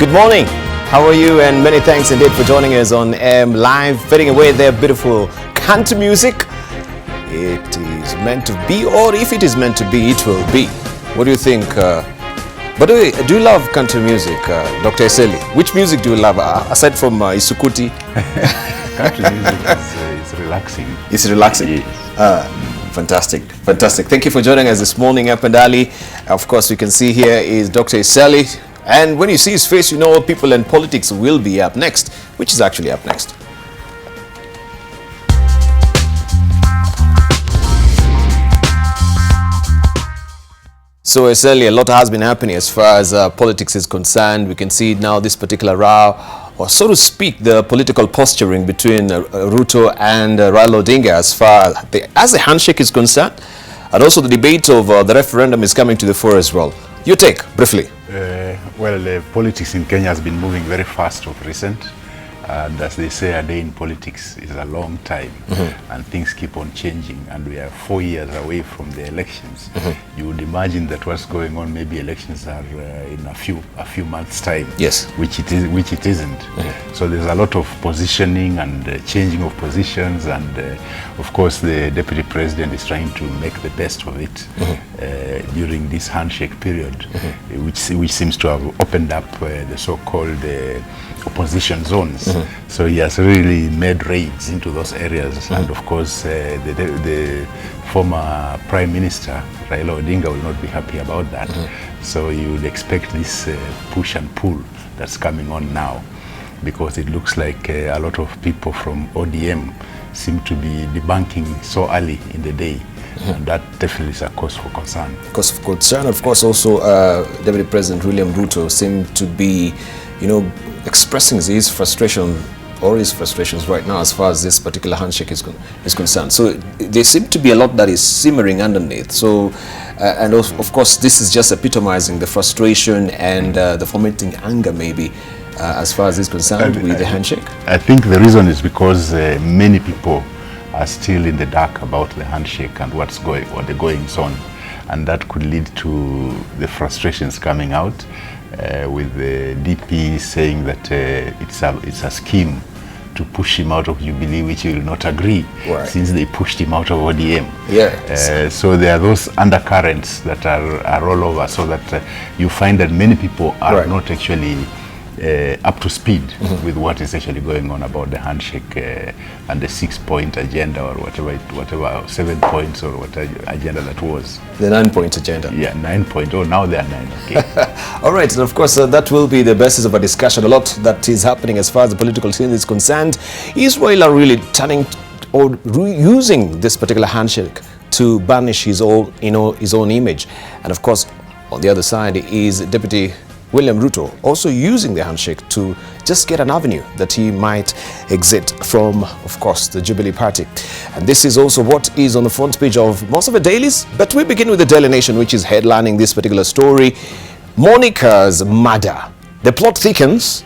Good morning. How are you? And many thanks indeed for joining us on Live, fading away their beautiful country music. It is meant to be, or if it is meant to be, it will be. What do you think? By the way, do you love country music, Dr. Eseli? Which music do you love, aside from Isukuti? Country music is relaxing. It's relaxing? Yes. Fantastic, fantastic. Thank you for joining us this morning, Apandali. Of course, we can see here is Dr. Eseli. And when you see his face, you know people and politics will be up next, which is actually up next. So Eseli, a lot has been happening as far as politics is concerned. We can see now this particular row, or so to speak, the political posturing between Ruto and Raila Odinga as far as the handshake is concerned. And also the debate of the referendum is coming to the fore as well. Your take, briefly. Politics in Kenya has been moving very fast of recent. And as they say, a day in politics is a long time, and things keep on changing, and we are 4 years away from the elections. You would imagine that what's going on, maybe elections are in a few months' time. Yes. Which it isn't. So there's a lot of positioning and changing of positions, and of course the deputy president is trying to make the best of it during this handshake period, which seems to have opened up the so-called opposition zones. So he has really made raids into those areas, and of course the former Prime Minister Raila Odinga will not be happy about that. So you would expect this push and pull that's coming on now, because it looks like a lot of people from ODM seem to be debunking so early in the day. And that definitely is a cause for concern. Cause for concern, of course. Also, Deputy President William Ruto seemed to be, expressing his frustration or his frustrations right now as far as this particular handshake is concerned. So there seems to be a lot that is simmering underneath. So, and of course, this is just epitomizing the frustration and the fomenting anger, maybe, as far as this is concerned with the handshake. I think the reason is because many people are still in the dark about the handshake and what the goings on, and that could lead to the frustrations coming out. With the DP saying that it's a scheme to push him out of Jubilee, which he will not agree, since they pushed him out of ODM. So there are those undercurrents that are all over, so that you find that many people are not actually up to speed with what is actually going on about the handshake and the 6-point agenda, or whatever 7 points or whatever agenda that was. The 9-point agenda. Yeah, 9 point. Oh, now they are 9. Okay. All right, and of course that will be the basis of a discussion. A lot that is happening as far as the political scene is concerned. Is Raila really turning or using this particular handshake to banish his own image? And of course, on the other side is Deputy William Ruto also using the handshake to just get an avenue that he might exit from, of course, the Jubilee party. And this is also what is on the front page of most of the dailies. But we begin with the Daily Nation, which is headlining this particular story. Monica's murder. The plot thickens.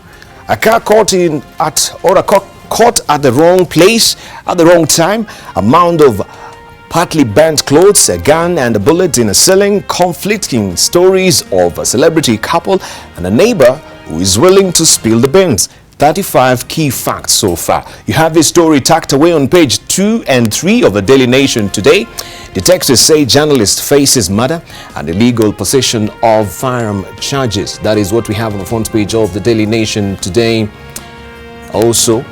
A car caught at the wrong place at the wrong time. A mound of partly burnt clothes, a gun and a bullet in a ceiling, conflicting stories of a celebrity couple and a neighbor who is willing to spill the beans. 35 key facts so far. You have this story tucked away on page 2 and 3 of the Daily Nation today. Detectives say journalist faces murder and illegal possession of firearm charges. That is what we have on the front page of the Daily Nation today. Also,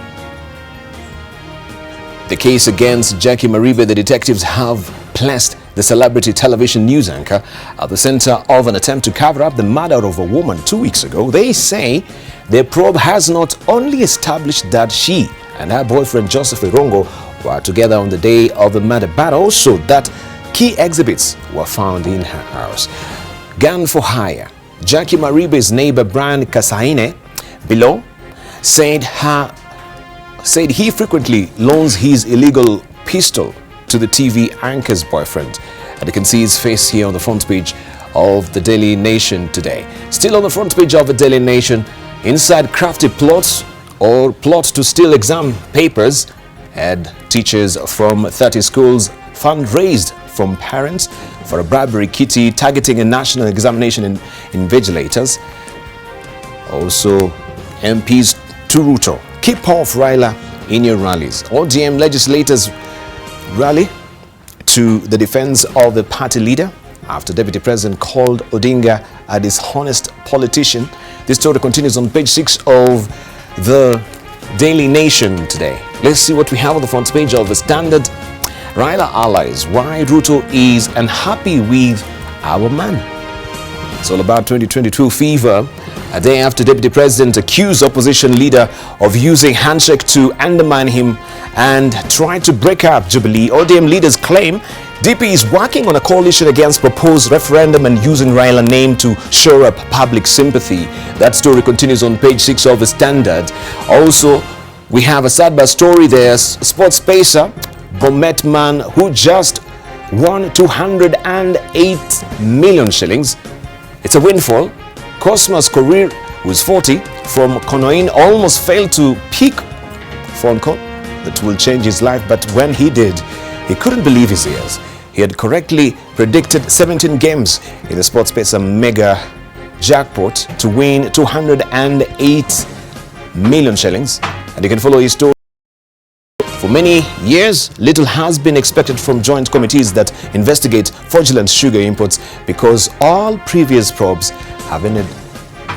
the case against Jackie Maribe, the detectives have placed the celebrity television news anchor at the center of an attempt to cover up the murder of a woman 2 weeks ago. They say their probe has not only established that she and her boyfriend Joseph Irongo were together on the day of the murder, but also that key exhibits were found in her house. Gun for hire. Jackie Maribe's neighbor Brian Kasaine below said he frequently loans his illegal pistol to the TV anchor's boyfriend. And you can see his face here on the front page of the Daily Nation today. Still on the front page of the Daily Nation, inside crafty plots or plot to steal exam papers, had teachers from 30 schools fundraised from parents for a bribery kitty targeting a national examination invigilators. Also, MPs to Ruto. Keep off Raila in your rallies. ODM legislators rally to the defense of the party leader after Deputy President called Odinga a dishonest politician. This story continues on page 6 of the Daily Nation today. Let's see what we have on the front page of the Standard. Raila allies why Ruto is unhappy with our man. It's all about 2022 fever. A day after Deputy President accused opposition leader of using handshake to undermine him and try to break up Jubilee, ODM leaders claim DP is working on a coalition against proposed referendum and using Raila name to shore up public sympathy. That story continues on page 6 of the Standard. Also, we have a sad but story there. Sports pacer Bomet man who just won 208 million shillings. It's a windfall. Cosmas Korir, who is 40, from Konoin, almost failed to pick phone call that will change his life, but when he did, he couldn't believe his ears. He had correctly predicted 17 games in the Sports Pacer mega jackpot to win 208 million shillings, and you can follow his story. For many years, little has been expected from joint committees that investigate fraudulent sugar imports because all previous probes have ended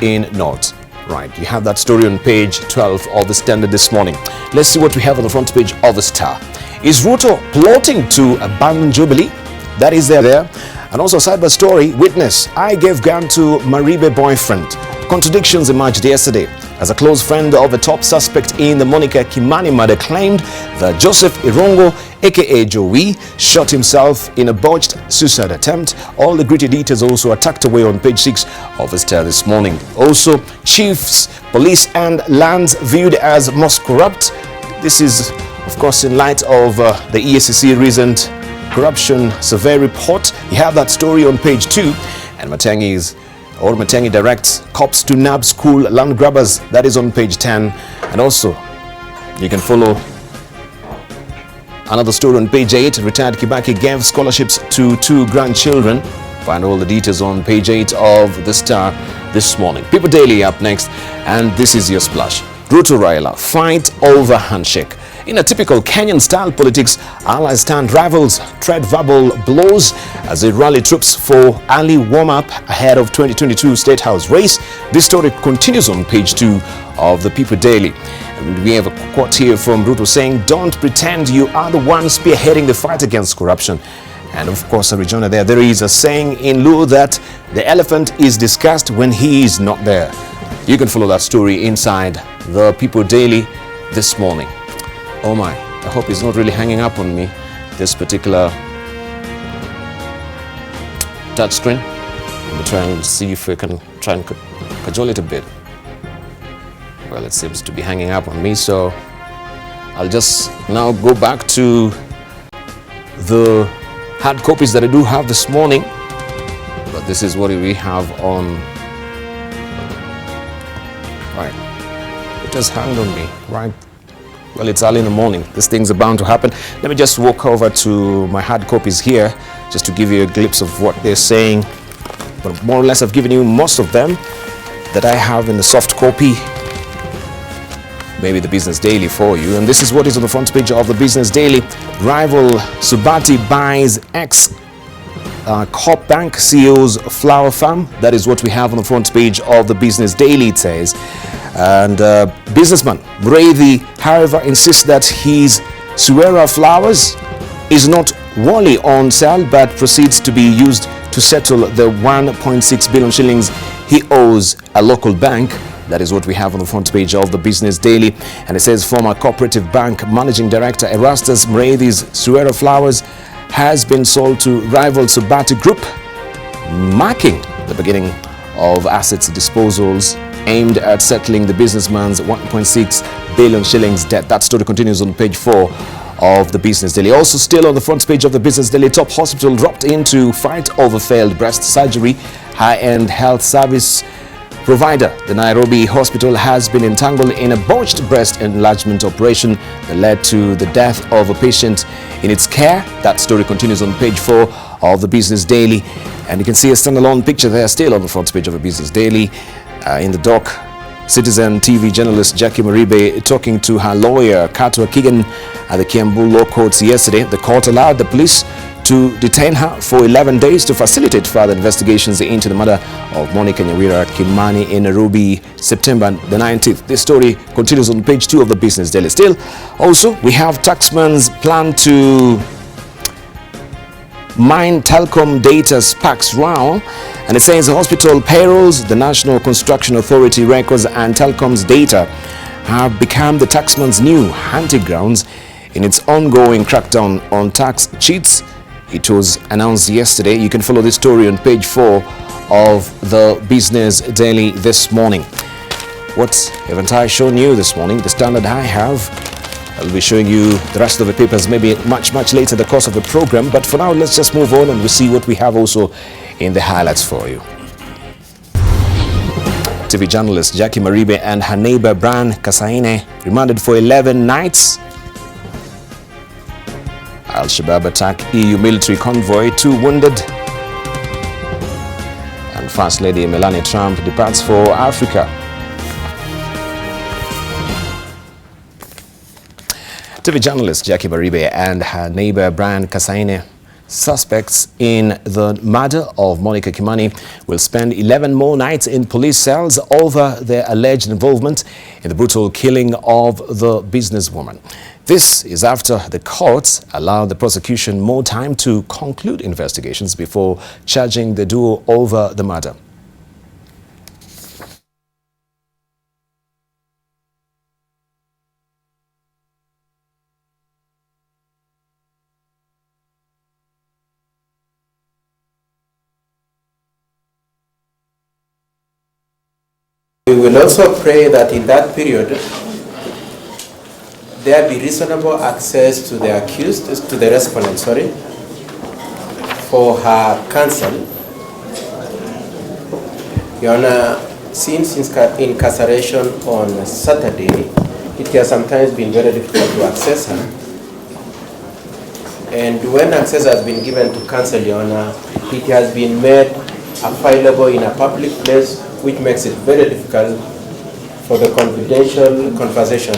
in naught. Right, you have that story on page 12 of the Standard this morning. Let's see what we have on the front page of the Star. Is Ruto plotting to abandon Jubilee? That is there. And also a cyber story, witness, I gave gun to Maribe boyfriend. Contradictions emerged yesterday as a close friend of a top suspect in the Monica Kimani murder claimed that Joseph Irongo, aka Joey, shot himself in a botched suicide attempt. All the gritty details also are tucked away on page 6 of the Star this morning. Also, chiefs, police and lands viewed as most corrupt. This is, of course, in light of the EACC recent corruption survey report. You have that story on page 2, and Matangi directs cops to nab school land grabbers. That is on page 10. And also, you can follow another story on page 8. Retired Kibaki gave scholarships to 2 grandchildren. Find all the details on page 8 of the Star this morning. People Daily up next, and this is your splash. Ruto Raila fight over handshake. In a typical Kenyan-style politics, allies stand rivals, tread verbal blows as they rally troops for early warm-up ahead of 2022 State House race. This story continues on page 2 of the People Daily. And we have a quote here from Ruto saying, "Don't pretend you are the one spearheading the fight against corruption." And of course, a rejoinder there is a saying in Luo that the elephant is discussed when he is not there. You can follow that story inside the People Daily this morning. Oh my, I hope it's not really hanging up on me, this particular touch screen. Let me try and see if we can try and cajole it a bit. Well, it seems to be hanging up on me, so I'll just now go back to the hard copies that I do have this morning. But this is what we have on. Right, it just hung on me, right? Well, it's early in the morning. This thing's bound to happen. Let me just walk over to my hard copies here just to give you a glimpse of what they're saying. But more or less, I've given you most of them that I have in the soft copy. Maybe the Business Daily for you. And this is what is on the front page of the Business Daily. Rival Subati buys Coop Bank CEO's flower farm. That is what we have on the front page of the Business Daily, it says. And businessman Mreithi, however, insists that his Suera flowers is not wholly on sale, but proceeds to be used to settle the 1.6 billion shillings he owes a local bank. That is what we have on the front page of the Business Daily. And it says former Cooperative Bank Managing Director Erastus Mreithi's Suera flowers has been sold to rival Subati Group, marking the beginning of assets disposals aimed at settling the businessman's 1.6 billion shillings debt. That story continues on page 4 of the Business Daily. Also still on the front page of the Business Daily, top hospital dropped into fight over failed breast surgery. High-end health service provider, the Nairobi hospital, has been entangled in a botched breast enlargement operation that led to the death of a patient in its care. That story continues on page 4 of the Business Daily. And you can see a standalone picture there still on the front page of the Business Daily. In the dock, Citizen TV journalist Jackie Maribe talking to her lawyer Katwa Kigan at the Kiambu Law Courts yesterday. The court allowed the police to detain her for 11 days to facilitate further investigations into the murder of Monica Nyawira Kimani in Nairobi, September the 19th. This story continues on page 2 of the Business Daily. Still, also, we have taxman's plan to mine telecom data sparks row, and it says the hospital payrolls, the National Construction Authority records and telecoms data have become the taxman's new hunting grounds in its ongoing crackdown on tax cheats. It was announced yesterday. You can follow this story on page 4 of the Business Daily this morning. What haven't I shown you this morning? The Standard I have. I'll be showing you the rest of the papers maybe much later in the course of the program. But for now, let's just move on and we'll see what we have also in the highlights for you. TV journalist Jackie Maribe and her neighbor Bran Kasaine remanded for 11 nights. Al-Shabaab attack EU military convoy, 2 wounded. And First Lady Melania Trump departs for Africa. TV journalist Jackie Maribe and her neighbor Brian Kasaine, suspects in the murder of Monica Kimani, will spend 11 more nights in police cells over their alleged involvement in the brutal killing of the businesswoman. This is after the courts allowed the prosecution more time to conclude investigations before charging the duo over the murder. We will also pray that in that period there be reasonable access to the accused, to the respondent, for her counsel. Your Honor, since incarceration on Saturday, it has sometimes been very difficult to access her. And when access has been given to counsel, Your Honor, it has been made available in a public place, which makes it very difficult for the confidential conversation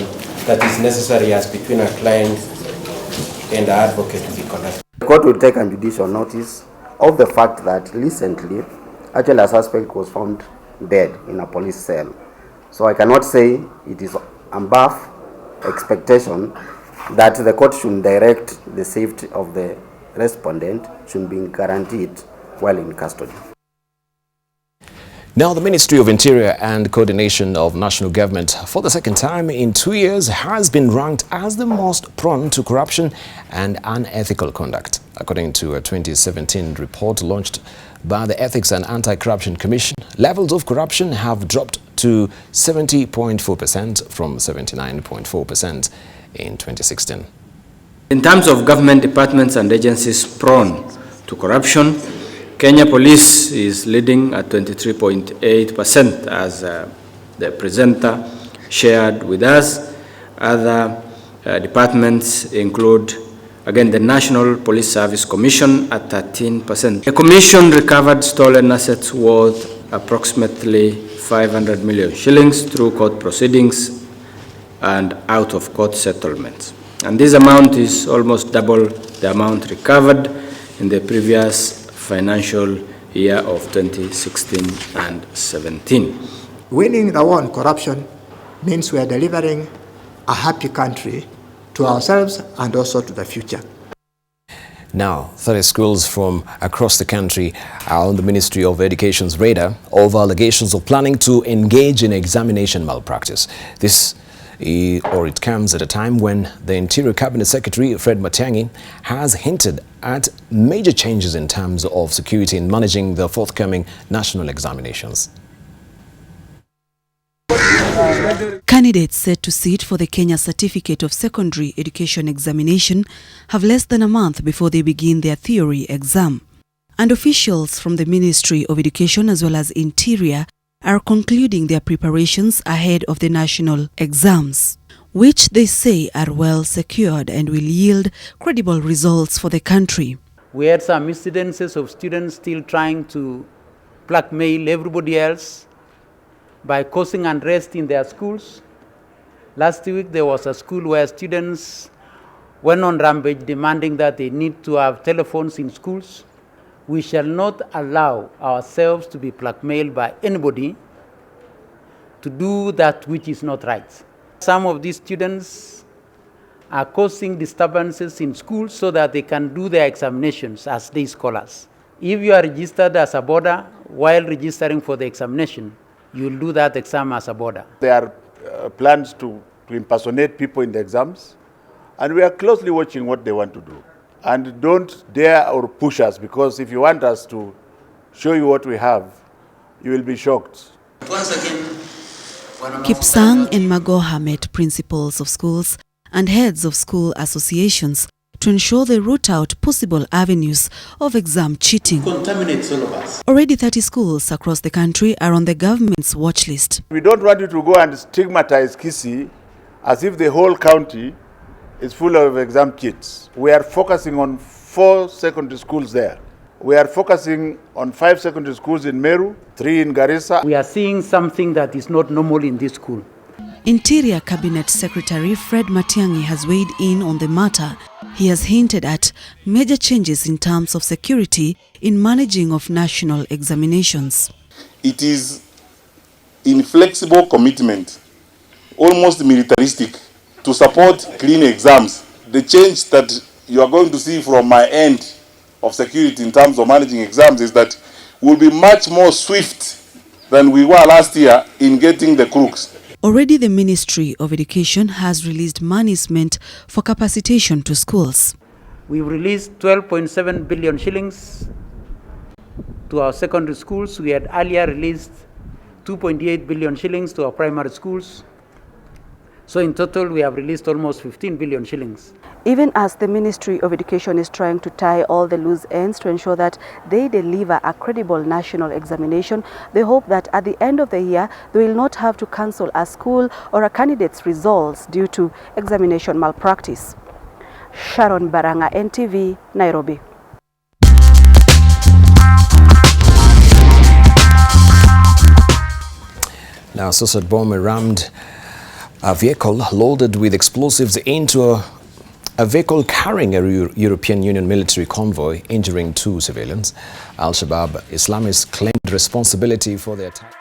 that is necessary as between a client and the advocate to be conducted. The court will take a judicial notice of the fact that recently, actually a suspect was found dead in a police cell. So I cannot say it is above expectation that the court should direct the safety of the respondent should be guaranteed while in custody. Now, the Ministry of Interior and Coordination of National Government, for the second time in 2 years, has been ranked as the most prone to corruption and unethical conduct. According to a 2017 report launched by the Ethics and Anti-Corruption Commission, levels of corruption have dropped to 70.4% from 79.4% in 2016. In terms of government departments and agencies prone to corruption, Kenya Police is leading at 23.8%, as the presenter shared with us. Other departments include, again, the National Police Service Commission at 13%. The Commission recovered stolen assets worth approximately 500 million shillings through court proceedings and out-of-court settlements. And this amount is almost double the amount recovered in the previous financial year of 2016 and 17. Winning the war on corruption means we are delivering a happy country to ourselves and also to the future. Now, 30 schools from across the country are on the Ministry of Education's radar over allegations of planning to engage in examination malpractice. It comes at a time when the Interior Cabinet Secretary, Fred Matiang'i, has hinted at major changes in terms of security in managing the forthcoming national examinations. Candidates set to sit for the Kenya Certificate of Secondary Education examination have less than a month before they begin their theory exam. And officials from the Ministry of Education as well as Interior are concluding their preparations ahead of the national exams, which they say are well secured and will yield credible results for the country. We had some incidences of students still trying to blackmail everybody else by causing unrest in their schools. Last week, there was a school where students went on rampage demanding that they need to have telephones in schools. We shall not allow ourselves to be blackmailed by anybody to do that which is not right. Some of these students are causing disturbances in schools so that they can do their examinations as day scholars. If you are registered as a boarder while registering for the examination, you'll do that exam as a boarder. There are plans to impersonate people in the exams, and we are closely watching what they want to do. And don't dare or push us, because if you want us to show you what we have, you will be shocked. Once again, Kipsang and Magoha met principals of schools and heads of school associations to ensure they root out possible avenues of exam cheating. contaminates all of us. Already 30 schools across the country are on the government's watch list. We don't want you to go and stigmatize Kisii as if the whole county is full of exam cheats. We are focusing on 4 secondary schools there. We are focusing on 5 secondary schools in Meru, 3 in Garissa. We are seeing something that is not normal in this school. Interior Cabinet Secretary Fred Matiang'i has weighed in on the matter. He has hinted at major changes in terms of security in managing of national examinations. It is inflexible commitment, almost militaristic, to support clean exams. The change that you are going to see from my end of security in terms of managing exams is that we'll be much more swift than we were last year in getting the crooks. Already the Ministry of Education has released monies meant for capacitation to schools. We released 12.7 billion shillings to our secondary schools. We had earlier released 2.8 billion shillings to our primary schools. So in total, we have released almost 15 billion shillings. Even as the Ministry of Education is trying to tie all the loose ends to ensure that they deliver a credible national examination, they hope that at the end of the year, they will not have to cancel a school or a candidate's results due to examination malpractice. Sharon Baranga, NTV, Nairobi. Now, suicide bomber rammed a vehicle loaded with explosives into a vehicle carrying a European Union military convoy, injuring 2 civilians. Al-Shabaab Islamists claimed responsibility for the attack.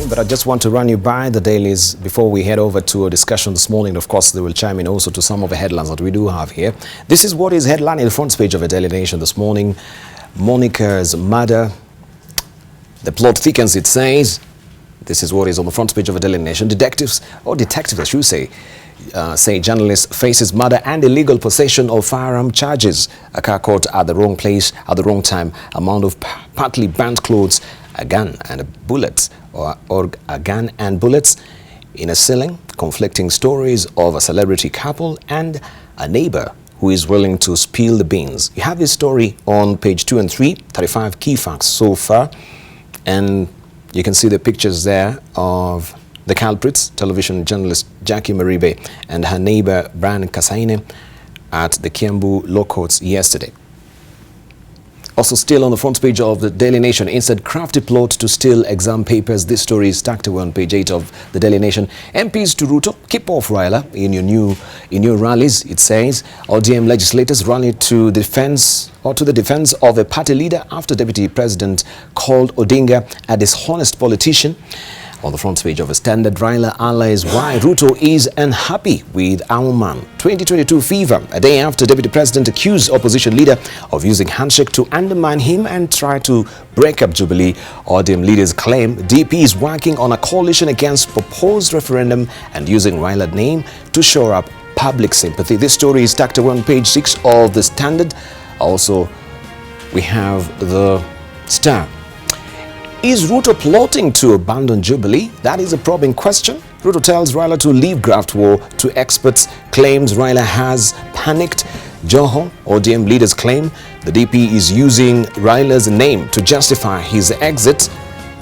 screen, but I just want to run you by the dailies before we head over to a discussion this morning. Of course, they will chime in also to some of the headlines that we do have here. This is what is headlining the front page of a Daily Nation this morning. Monica's murder. The plot thickens, it says. This is what is on the front page of a Daily Nation. Detectives I should say, say journalist faces murder and illegal possession of firearm charges. A car caught at the wrong place at the wrong time. Amount of partly burnt clothes, a gun and bullets, or a gun and bullets in a ceiling. Conflicting stories of a celebrity couple and a neighbor who is willing to spill the beans. You have this story on page 2 and 3, 35 key facts so far, and you can see the pictures there of the culprits, television journalist Jackie Maribe and her neighbor Brian Kasaine at the Kiambu Law Courts yesterday. Also still on the front page of the Daily Nation, inside crafty plot to steal exam papers. This story is tucked away on page 8 of the Daily Nation. MPs to Ruto, keep off Raila in your rallies, it says. ODM legislators rally to the defense of a party leader after Deputy President called Odinga a dishonest politician. On the front page of a Standard, Raila allies why Ruto is unhappy with our man. 2022 fever, a day after Deputy President accused opposition leader of using handshake to undermine him and try to break up Jubilee. ODM leaders claim DP is working on a coalition against proposed referendum and using Raila's name to shore up public sympathy. This story is tucked away on page 6 of the Standard. Also, we have the Star. Is Ruto plotting to abandon Jubilee? That is a probing question. Ruto tells Raila to leave graft war to experts, claims Raila has panicked. Joho, ODM leaders claim the DP is using Raila's name to justify his exit.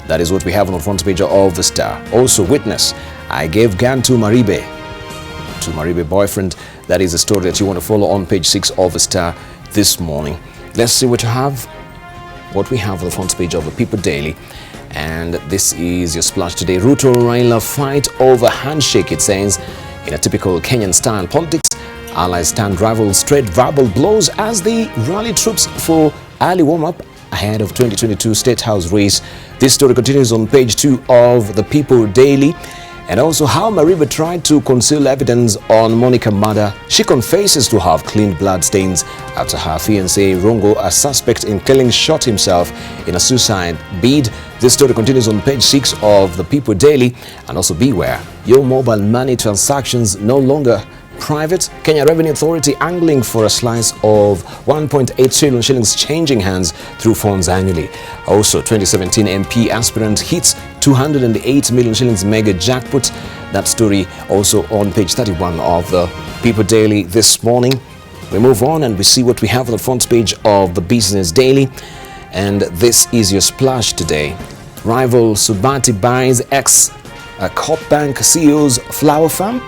That is what we have on the front page of the Star. Also, witness, I gave gun to Maribe boyfriend. That is a story that you want to follow on page 6 of the Star this morning. Let's see what we have on the front page of the People Daily. And this is your splash today. Ruto Raila fight over handshake, it says. In a typical Kenyan style politics, allies stand rivals straight verbal blows as they rally troops for early warm-up ahead of 2022 State House race. This story continues on page 2 of the People Daily. And also how Maribe tried to conceal evidence on Monica murder. She confesses to have clean blood stains after her fiancé Rongo, a suspect in killing, shot himself in a suicide bid. This story continues on page 6 of the People Daily. And also beware, your mobile money transactions no longer private. Kenya Revenue Authority angling for a slice of 1.8 trillion shillings changing hands through phones annually. Also, 2017 MP aspirant hits 208 million shillings mega jackpot. That story also on page 31 of the People Daily this morning. We move on and we see what we have on the front page of the Business Daily. And this is your splash today. Rival Subati buys ex-Coop Bank CEO's flower farm.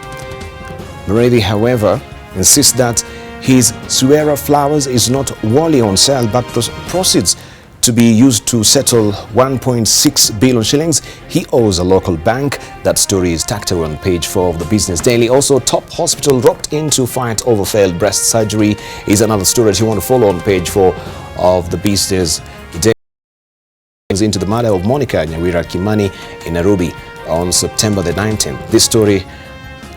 Murray, however, insists that his Suera flowers is not wholly on sale but proceeds to be used to settle 1.6 billion shillings he owes a local bank. That story is tucked away on page 4 of the Business Daily. Also, top hospital roped in to fight over failed breast surgery is another story that you want to follow on page 4 of the Business Daily. Into the murder of Monica Nyawira Kimani in Nairobi on September the 19th. This story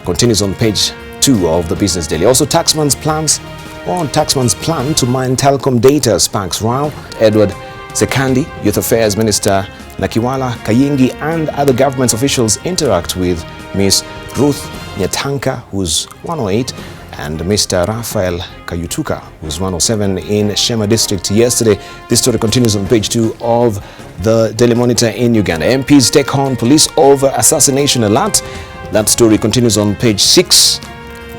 continues on page 2 of the Business Daily. Also, taxman's plan to mine telecom data sparks row. Edward Sekandi, Youth Affairs Minister Nakiwala Kayingi and other government officials interact with Miss Ruth Nyatanka, who's 108, and Mr. Raphael Kayutuka, who's 107 in Shema District yesterday. This story continues on page 2 of the Daily Monitor in Uganda. MPs take on police over assassination alert. That story continues on page 6,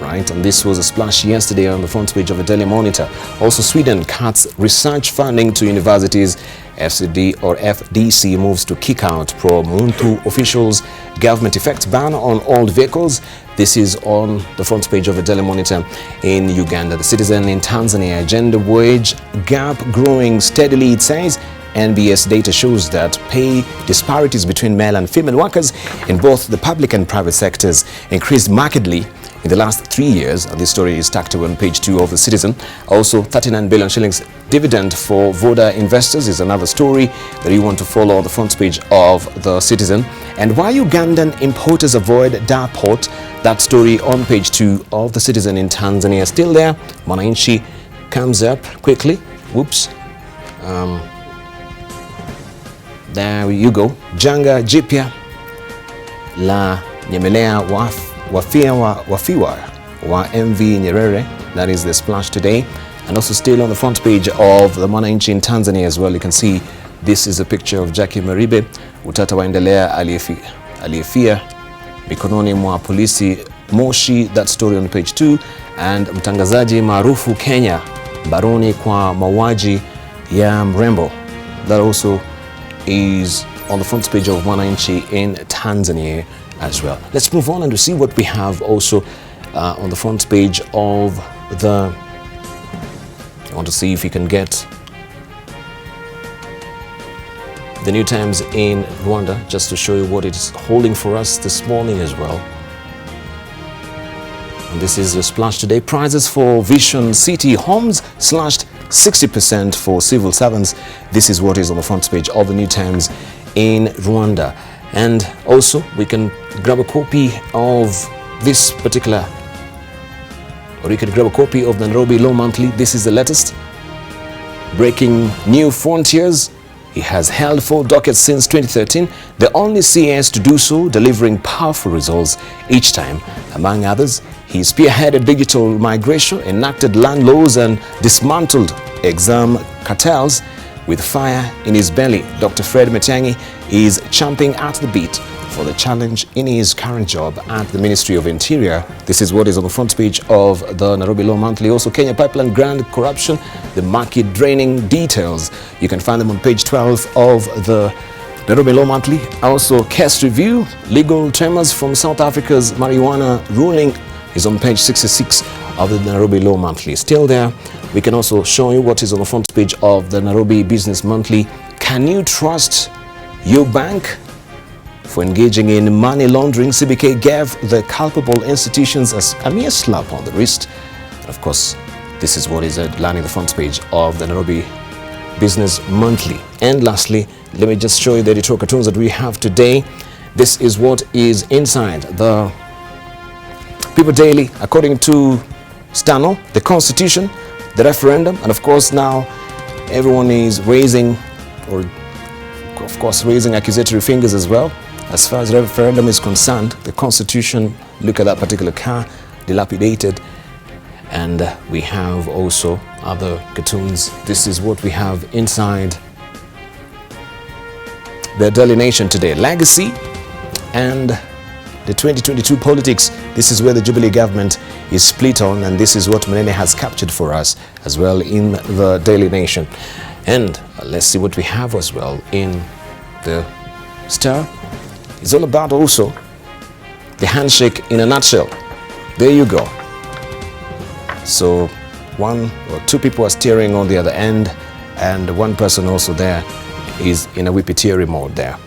right? And this was a splash yesterday on the front page of the Daily Monitor. Also, Sweden cuts research funding to universities. FDC moves to kick out pro-Muntu officials. Government effects ban on old vehicles. This is on the front page of the Daily Monitor in Uganda. The Citizen in Tanzania, gender wage gap growing steadily, it says. NBS data shows that pay disparities between male and female workers in both the public and private sectors increased markedly in the last 3 years. And this story is tacked on page 2 of the Citizen. Also, 39 billion shillings dividend for Voda investors is another story that you want to follow on the front page of the Citizen. And why Ugandan importers avoid Dar port, that story on page 2 of the Citizen in Tanzania. Still there, Mwananchi comes up quickly. Whoops. There you go. Janga jipya la nyemelea wafiwa wa MV Nyerere. That is the splash today. And also still on the front page of the Mwananchi in Tanzania as well, you can see this is a picture of Jackie Maribe. Utata waendelea aliyefia mikononi mwa polisi Moshi. That story on page 2. And mtangazaji maarufu Kenya baroni kwa mauaji ya mrembo. That also is on the front page of Mwananchi in Tanzania as well. Let's move on and to see what we have also on the front page of the... I want to see if you can get the New Times in Rwanda, just to show you what it is holding for us this morning as well. And this is the splash today. Prices for Vision City homes slashed 60% for civil servants. This is what is on the front page of the New Times in Rwanda. And also, we can grab a copy of this particular, or you can grab a copy of the Nairobi Law Monthly. This is the latest. Breaking new frontiers. He has held 4 dockets since 2013, the only CS to do so, delivering powerful results each time. Among others, he spearheaded digital migration, enacted land laws, and dismantled exam cartels with fire in his belly. Dr. Fred Matiang'i is champing at the bit for the challenge in his current job at the Ministry of Interior. This is what is on the front page of the Nairobi Law Monthly. Also, Kenya Pipeline Grand Corruption, the market draining details. You can find them on page 12 of the Nairobi Law Monthly. Also, case review, legal tremors from South Africa's marijuana ruling is on page 66 of the Nairobi Law Monthly. Still there, we can also show you what is on the front page of the Nairobi Business Monthly. Can you trust your bank? For engaging in money laundering, CBK gave the culpable institutions a mere slap on the wrist. And of course, this is what is lining the front page of the Nairobi Business Monthly. And lastly, let me just show you the editorial cartoons that we have today. This is what is inside the People Daily, according to Stano, the Constitution, the referendum, and of course now everyone is raising, or of course raising accusatory fingers as well. As far as referendum is concerned, the Constitution, look at that particular car, dilapidated. And we have also other cartoons. This is what we have inside the Daily Nation today. Legacy and the 2022 politics. This is where the Jubilee government is split on, and this is what Menene has captured for us as well in the Daily Nation. And let's see what we have as well in the Star. It's all about also the handshake in a nutshell. There you go. So 1 or 2 people are steering on the other end, and one person also there is in a whippy mode there.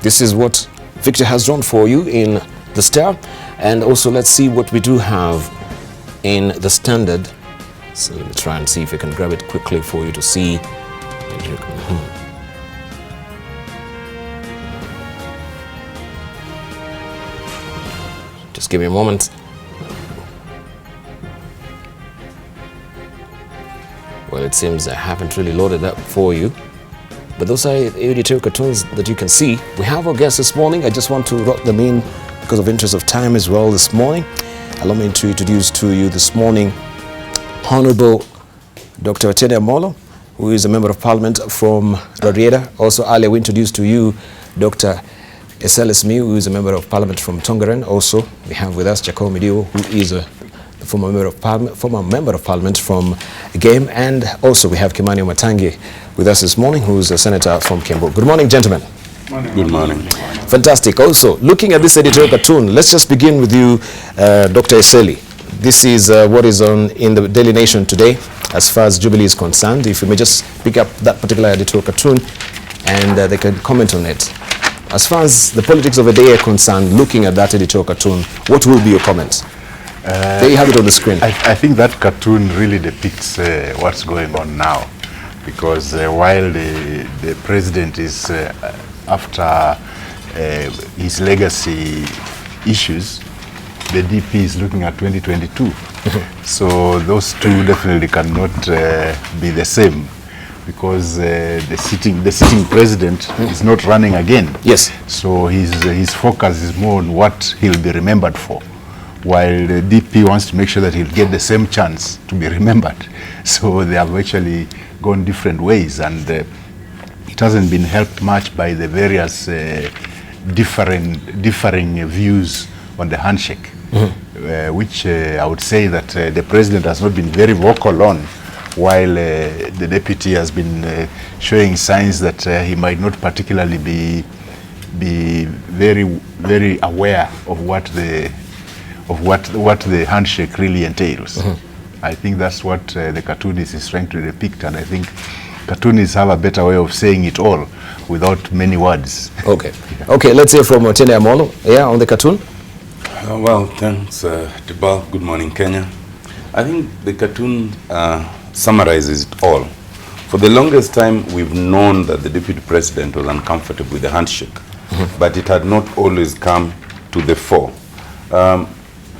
This is what Victor has drawn for you in the Star. And also let's see what we do have in the Standard. So let me try and see if I can grab it quickly for you to see. Just give me a moment. Well, it seems I haven't really loaded up for you. But those are editorial cartoons that you can see. We have our guests this morning. I just want to rot them in because of interest of time as well this morning. Allow me to introduce to you this morning Honorable Dr. Atene Amolo, who is a Member of Parliament from Rarieda. Also earlier we introduced to you Dr. Eseles Miu, who is a Member of Parliament from Tongaren. Also, we have with us Jacob Midio, who is a former Member of Parliament from Game. And also we have Kimani Matangi with us this morning, who is a Senator from Kiambu. Good morning, gentlemen. Good morning. Fantastic. Also, looking at this editorial cartoon, let's just begin with you, Dr. Eseli. This is what is in the Daily Nation today, as far as Jubilee is concerned. If you may just pick up that particular editorial cartoon, and they can comment on it. As far as the politics of the day are concerned, looking at that editorial cartoon, what will be your comments? There you have it on the screen. I think that cartoon really depicts what's going on now, because while the president is after his legacy issues, the DP is looking at 2022. So those two definitely cannot be the same, because the sitting president is not running again. Yes. So his focus is more on what he'll be remembered for, while the DP wants to make sure that he'll get the same chance to be remembered. So they have actually gone different ways, and it hasn't been helped much by the various differing views on the handshake, which I would say that the president has not been very vocal on, while the deputy has been showing signs that he might not particularly be very aware of what the handshake really entails. I think that's what the cartoonist is trying to depict, and I think cartoonists have a better way of saying it all without many words. Okay. Okay, let's hear from Otene Amolo. Yeah, on the cartoon. Well, thanks, Debarl. Good morning, Kenya. I think the cartoon summarizes it all. For the longest time, we've known that the deputy president was uncomfortable with the handshake, but it had not always come to the fore.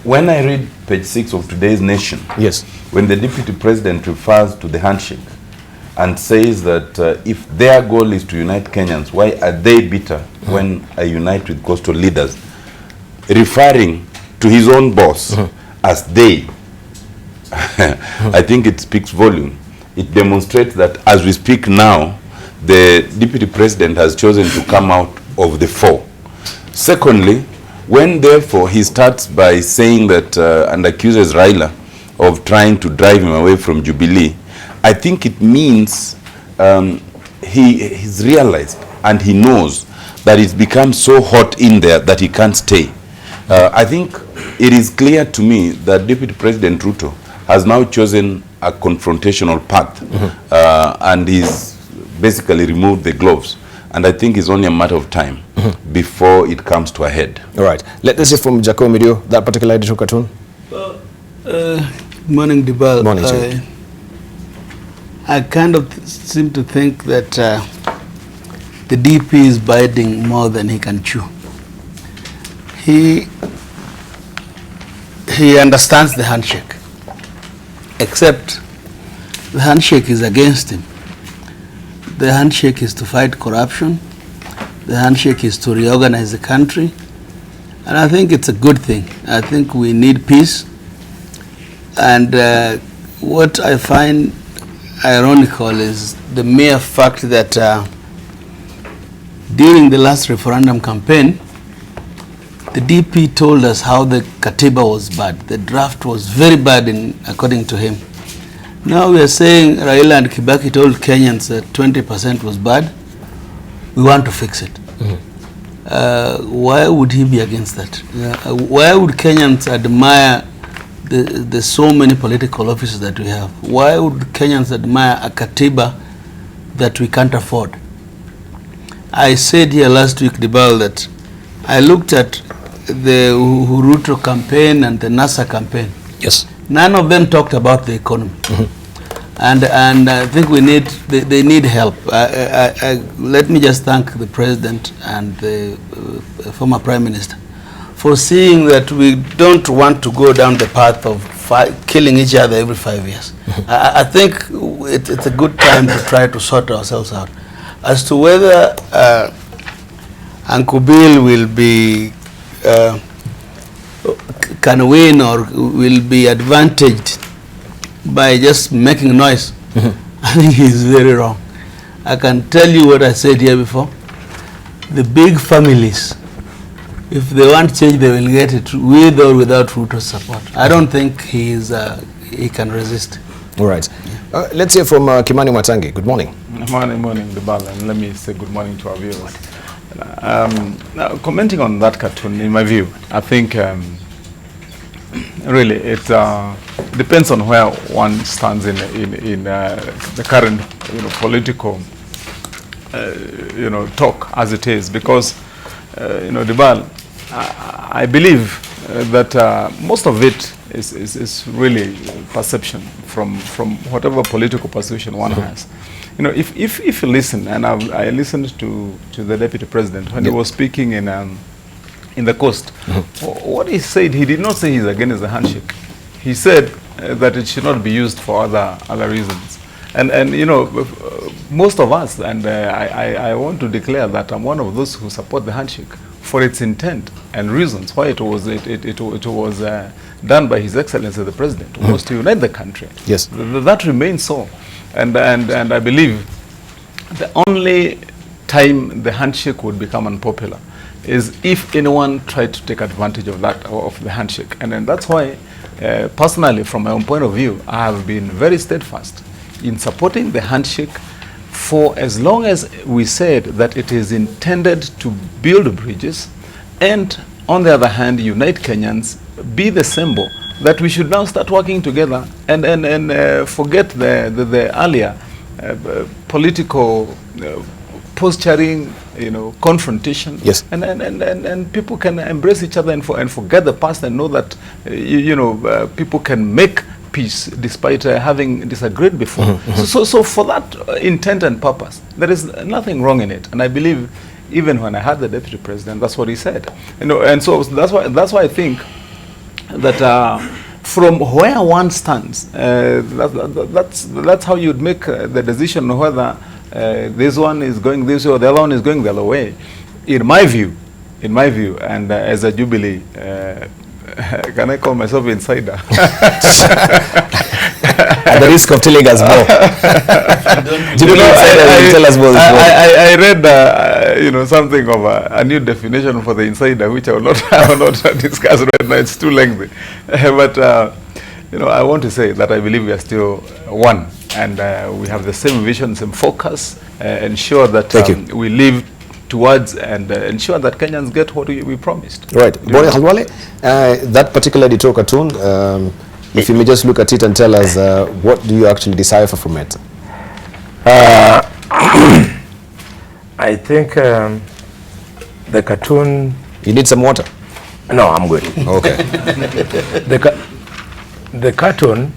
When I read page 6 of today's Nation, yes, when the deputy president refers to the handshake and says that if their goal is to unite Kenyans, why are they bitter when I unite with coastal leaders? Referring to his own boss as they, I think it speaks volume. It demonstrates that as we speak now, the deputy president has chosen to come out of the fore. Secondly, when therefore he starts by saying that and accuses Raila of trying to drive him away from Jubilee, I think it means he's realized and he knows that it's become so hot in there that he can't stay. I think it is clear to me that Deputy President Ruto has now chosen a confrontational path and he's basically removed the gloves. And I think it's only a matter of time before it comes to a head. All right. Let's hear from Jacob Midio, that particular editor cartoon. Morning, Debarl. Morning, sir. I kind of seem to think that the DP is biting more than he can chew. He understands the handshake, except the handshake is against him. The handshake is to fight corruption. The handshake is to reorganize the country. And I think it's a good thing. I think we need peace. And what I find ironical is the mere fact that during the last referendum campaign, the DP told us how the Katiba was bad. The draft was very bad according to him. Now we are saying Raila and Kibaki told Kenyans that 20% was bad. We want to fix it. Why would he be against that? Why would Kenyans admire the so many political offices that we have? Why would Kenyans admire a Katiba that we can't afford? I said here last week, Debarl, that I looked at the Ruto campaign and the NASA campaign. Yes. None of them talked about the economy. And I think they need help. Let me just thank the president and the former prime minister for seeing that we don't want to go down the path of killing each other every 5 years. I think it's a good time to try to sort ourselves out. As to whether Uncle Bill will be can win or will be advantaged by just making noise, I think he's very wrong. I can tell you what I said here before. The big families, if they want change, they will get it with or without Ruto's support. I don't think he can resist. All right. Let's hear from Kimani Matangi. Good morning. Morning, Debarl, and let me say good morning to our viewers. Now, commenting on that cartoon, in my view, I think really it depends on where one stands in the current political talk as it is, because Debarl, I believe that most of it is really perception from whatever political persuasion one has. You know, if you listen, and I listened to the Deputy President when he was speaking in the coast, what he said, he did not say he's against the handshake. He said that it should not be used for other reasons. And you know, most of us, and I want to declare that I'm one of those who support the handshake for its intent and reasons why it was done by His Excellency the President, was to unite the country. Yes, that remains so, and I believe the only time the handshake would become unpopular is if anyone tried to take advantage of the handshake, and then that's why, personally, from my own point of view, I have been very steadfast in supporting the handshake for as long as we said that it is intended to build bridges and, on the other hand, unite Kenyans, be the symbol that we should now start working together and forget the earlier political posturing, you know, confrontation. Yes. And people can embrace each other and forget the past and know that, people can make peace despite having disagreed before. So for that intent and purpose, there is nothing wrong in it. And I believe, even when I had the Deputy President, that's what he said. You know, and so that's why I think that from where one stands, that's how you'd make the decision whether this one is going this way or the other one is going the other way. In my view, and as a Jubilee, can I call myself insider? At the risk of telling us more. Jubilee insider will tell us more. I read, something of a new definition for the insider, which I will not discuss right now. It's too lengthy. But I want to say that I believe we are still one, and we have the same vision, same focus. Ensure that we live towards and ensure that Kenyans get what we promised. Right. Bore Halwale, that particular editorial cartoon, if you may just look at it and tell us what do you actually decipher from it? I think the cartoon... You need some water? No, I'm good. Okay. The cartoon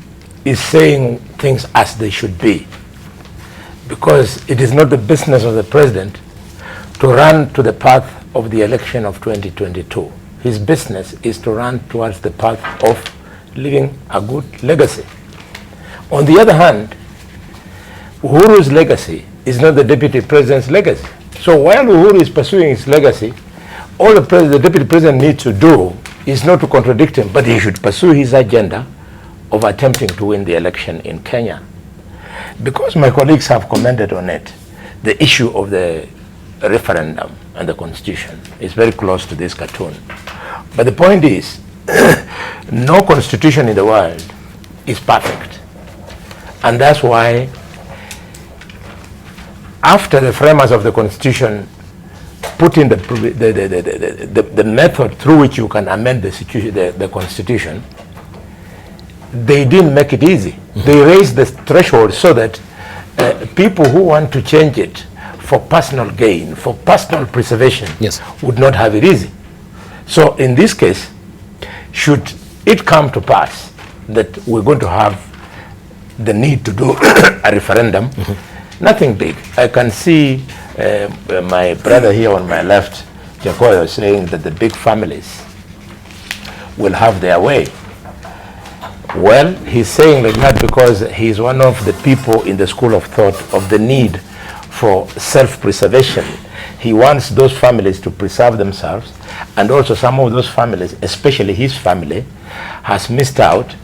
is saying things as they should be, because it is not the business of the president to run to the path of the election of 2022. His business is to run towards the path of leaving a good legacy. On the other hand, Uhuru's legacy is not the Deputy President's legacy. So while Uhuru is pursuing his legacy, all the Deputy President needs to do is not to contradict him, but he should pursue his agenda of attempting to win the election in Kenya. Because my colleagues have commented on it, the issue of the referendum and the constitution is very close to this cartoon. But the point is, no constitution in the world is perfect. And that's why, after the framers of the constitution put in the method through which you can amend the constitution, they didn't make it easy. They raised the threshold so that people who want to change it for personal gain, for personal preservation, would not have it easy. So in this case, should it come to pass that we're going to have the need to do a referendum, nothing big. I can see my brother here on my left, Jacoyo, saying that the big families will have their way. Well, he's saying like that because he's one of the people in the school of thought of the need for self-preservation. He wants those families to preserve themselves, and also some of those families, especially his family, has missed out,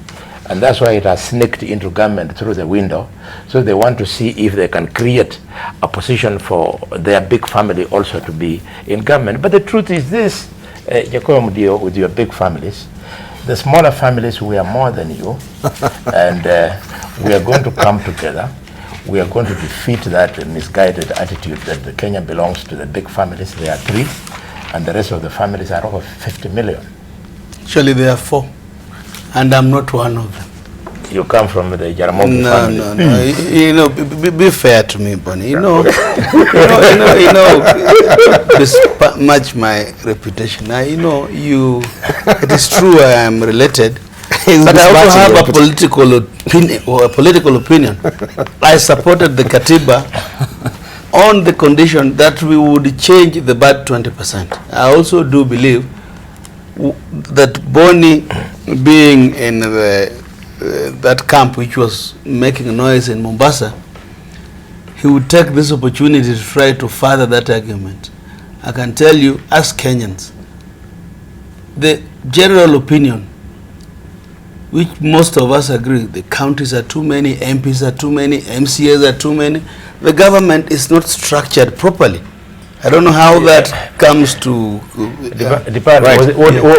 and that's why it has sneaked into government through the window. So they want to see if they can create a position for their big family also to be in government. But the truth is this, Jacob, with your big families, the smaller families, we are more than you, and we are going to come together. We are going to defeat that misguided attitude that the Kenya belongs to the big families. There are 3, and the rest of the families are over 50 million. Actually, there are 4, and I'm not one of them. you come from the Jaramogi family. No. You know, be fair to me, Bonnie. You know, besmirch my reputation. Now, you know, it is true I am related, but I also have a political opinion. I supported the Katiba on the condition that we would change the bad 20%. I also do believe that Bonnie, being in that camp which was making noise in Mombasa, he would take this opportunity to try to further that argument. I can tell you, as Kenyans, the general opinion, which most of us agree, the counties are too many, MPs are too many, MCAs are too many, the government is not structured properly. I don't know how that comes to...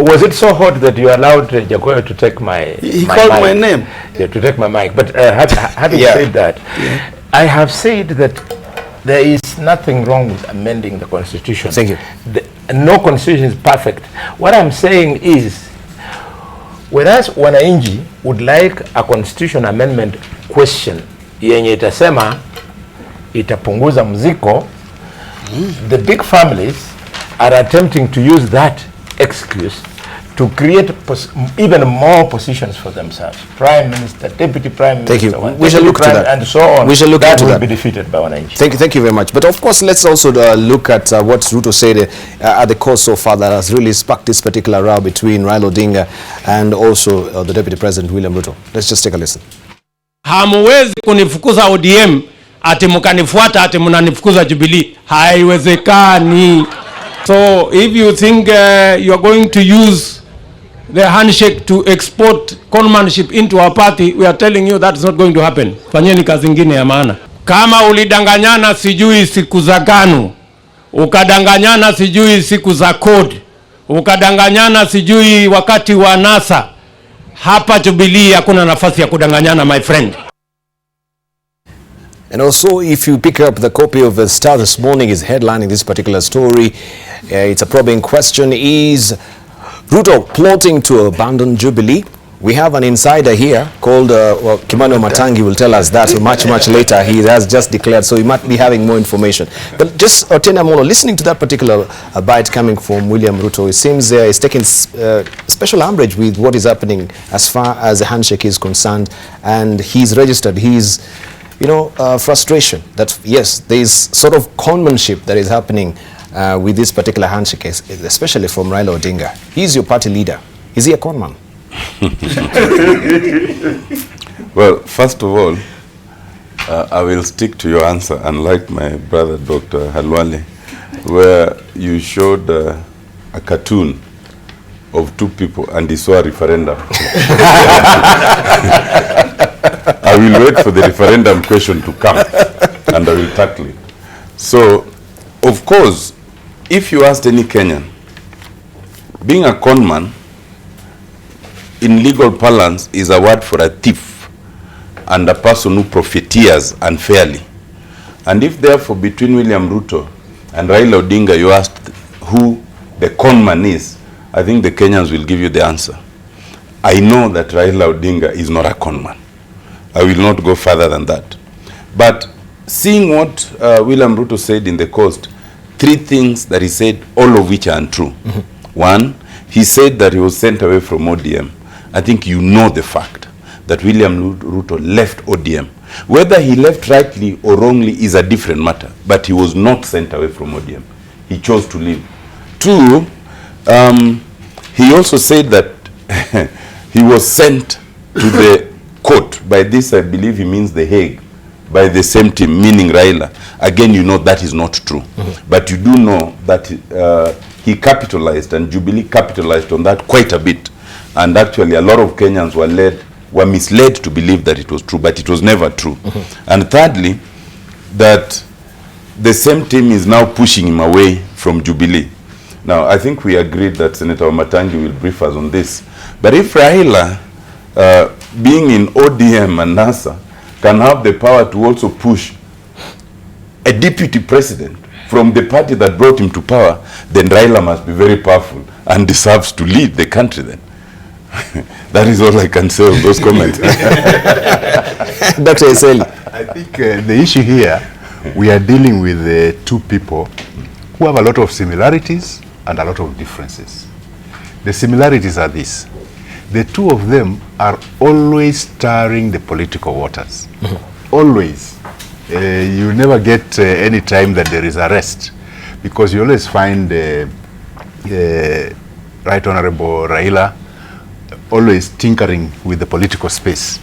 Was it so hot that you allowed Jacob to take my He called mic? my name. Yeah, to take my mic. But having said that, I have said that there is nothing wrong with amending the constitution. Thank you. No constitution is perfect. What I'm saying is, whereas wananchi would like a constitution amendment question yenye itasema itapunguza mziko, the big families are attempting to use that excuse to create even more positions for themselves. Prime Minister, Deputy Prime Minister. Thank you. We shall look to that. And so on. We shall look into that. That will be defeated by wananchi. Thank you very much. But of course, let's also look at what Ruto said at the course so far that has really sparked this particular row between Raila Odinga and also the Deputy President William Ruto. Let's just take a listen. Hamuwezi kunifukuza ODM ati mkanifuata ati mnanifukuza Jubilee. Haiwezekani. So if you think you are going to use the handshake to export conmanship into our party, we are telling you that's not going to happen. Fanyeni kazi ingine ya maana. Kama ulidanganyana sijui siku za KANU, ukadanganyana sijui siku za code, ukadanganyana sijui wakati wa NASA, hapa Jubilee hakuna nafasi ya kudanganyana, my friend. And also, if you pick up the copy of the Star this morning, is headlining this particular story. It's a probing question. Is Ruto plotting to abandon Jubilee? We have an insider here called Kimano Matangi will tell us that much later. He has just declared, so he might be having more information. But just Otena Molo, listening to that particular bite coming from William Ruto, it seems he's taking special umbrage with what is happening as far as the handshake is concerned, and he's registered his frustration that yes, there is sort of conmanship that is happening with this particular handshake, especially from Raila Odinga. He's your party leader. Is he a conman? Well, first of all, I will stick to your answer, unlike my brother Dr. Halwale, where you showed a cartoon of two people and he saw a referendum. I will wait for the referendum question to come and I will tackle it. So, of course, if you asked any Kenyan, being a conman in legal parlance is a word for a thief and a person who profiteers unfairly. And if therefore between William Ruto and Raila Odinga you asked who the conman is, I think the Kenyans will give you the answer. I know that Raila Odinga is not a conman. I will not go further than that. But seeing what William Ruto said in the coast, three things that he said, all of which are untrue. One, he said that he was sent away from ODM. I think you know the fact that William Ruto left ODM. Whether he left rightly or wrongly is a different matter, but he was not sent away from ODM. He chose to leave. Two, he also said that he was sent to the court. By this, I believe he means the Hague, by the same team, meaning Raila. Again, you know that is not true. But you do know that he capitalized and Jubilee capitalized on that quite a bit. And actually, a lot of Kenyans were misled to believe that it was true, but it was never true. And thirdly, that the same team is now pushing him away from Jubilee. Now, I think we agreed that Senator Matangi will brief us on this. But if Raila, being in ODM and NASA, can have the power to also push a deputy president from the party that brought him to power, then Raila must be very powerful and deserves to lead the country then. That is all I can say on those comments. Dr. Eseli. I think the issue here, we are dealing with two people who have a lot of similarities and a lot of differences. The similarities are this. The two of them are always stirring the political waters. Always. You never get any time that there is a rest, because you always find Right Honorable Raila always tinkering with the political space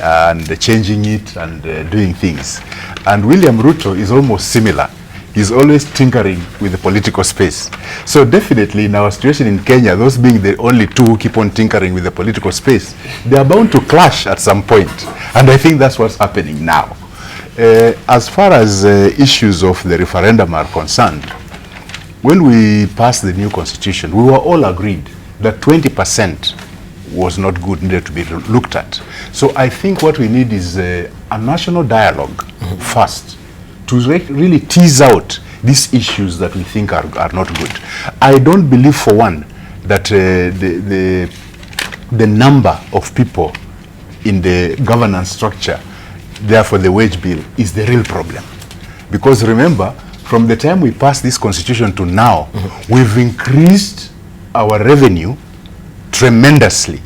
and changing it and doing things. And William Ruto is almost similar. He's always tinkering with the political space. So definitely in our situation in Kenya, those being the only two who keep on tinkering with the political space, they are bound to clash at some point. And I think that's what's happening now. As far as issues of the referendum are concerned, when we passed the new constitution, we were all agreed that 20% was not good, needed to be looked at. So I think what we need is a national dialogue first, to really tease out these issues that we think are not good. I don't believe for one that the number of people in the governance structure, therefore the wage bill, is the real problem. Because remember, from the time we passed this constitution to now, we've increased our revenue tremendously,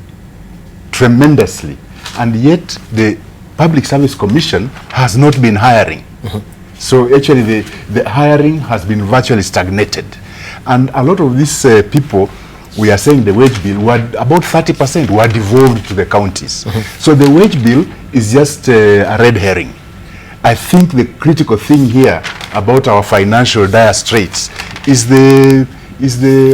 and yet the Public Service Commission has not been hiring. So actually the hiring has been virtually stagnated. And a lot of these people, we are saying the wage bill, were about 30% were devolved to the counties. So the wage bill is just a red herring. I think the critical thing here about our financial dire straits is the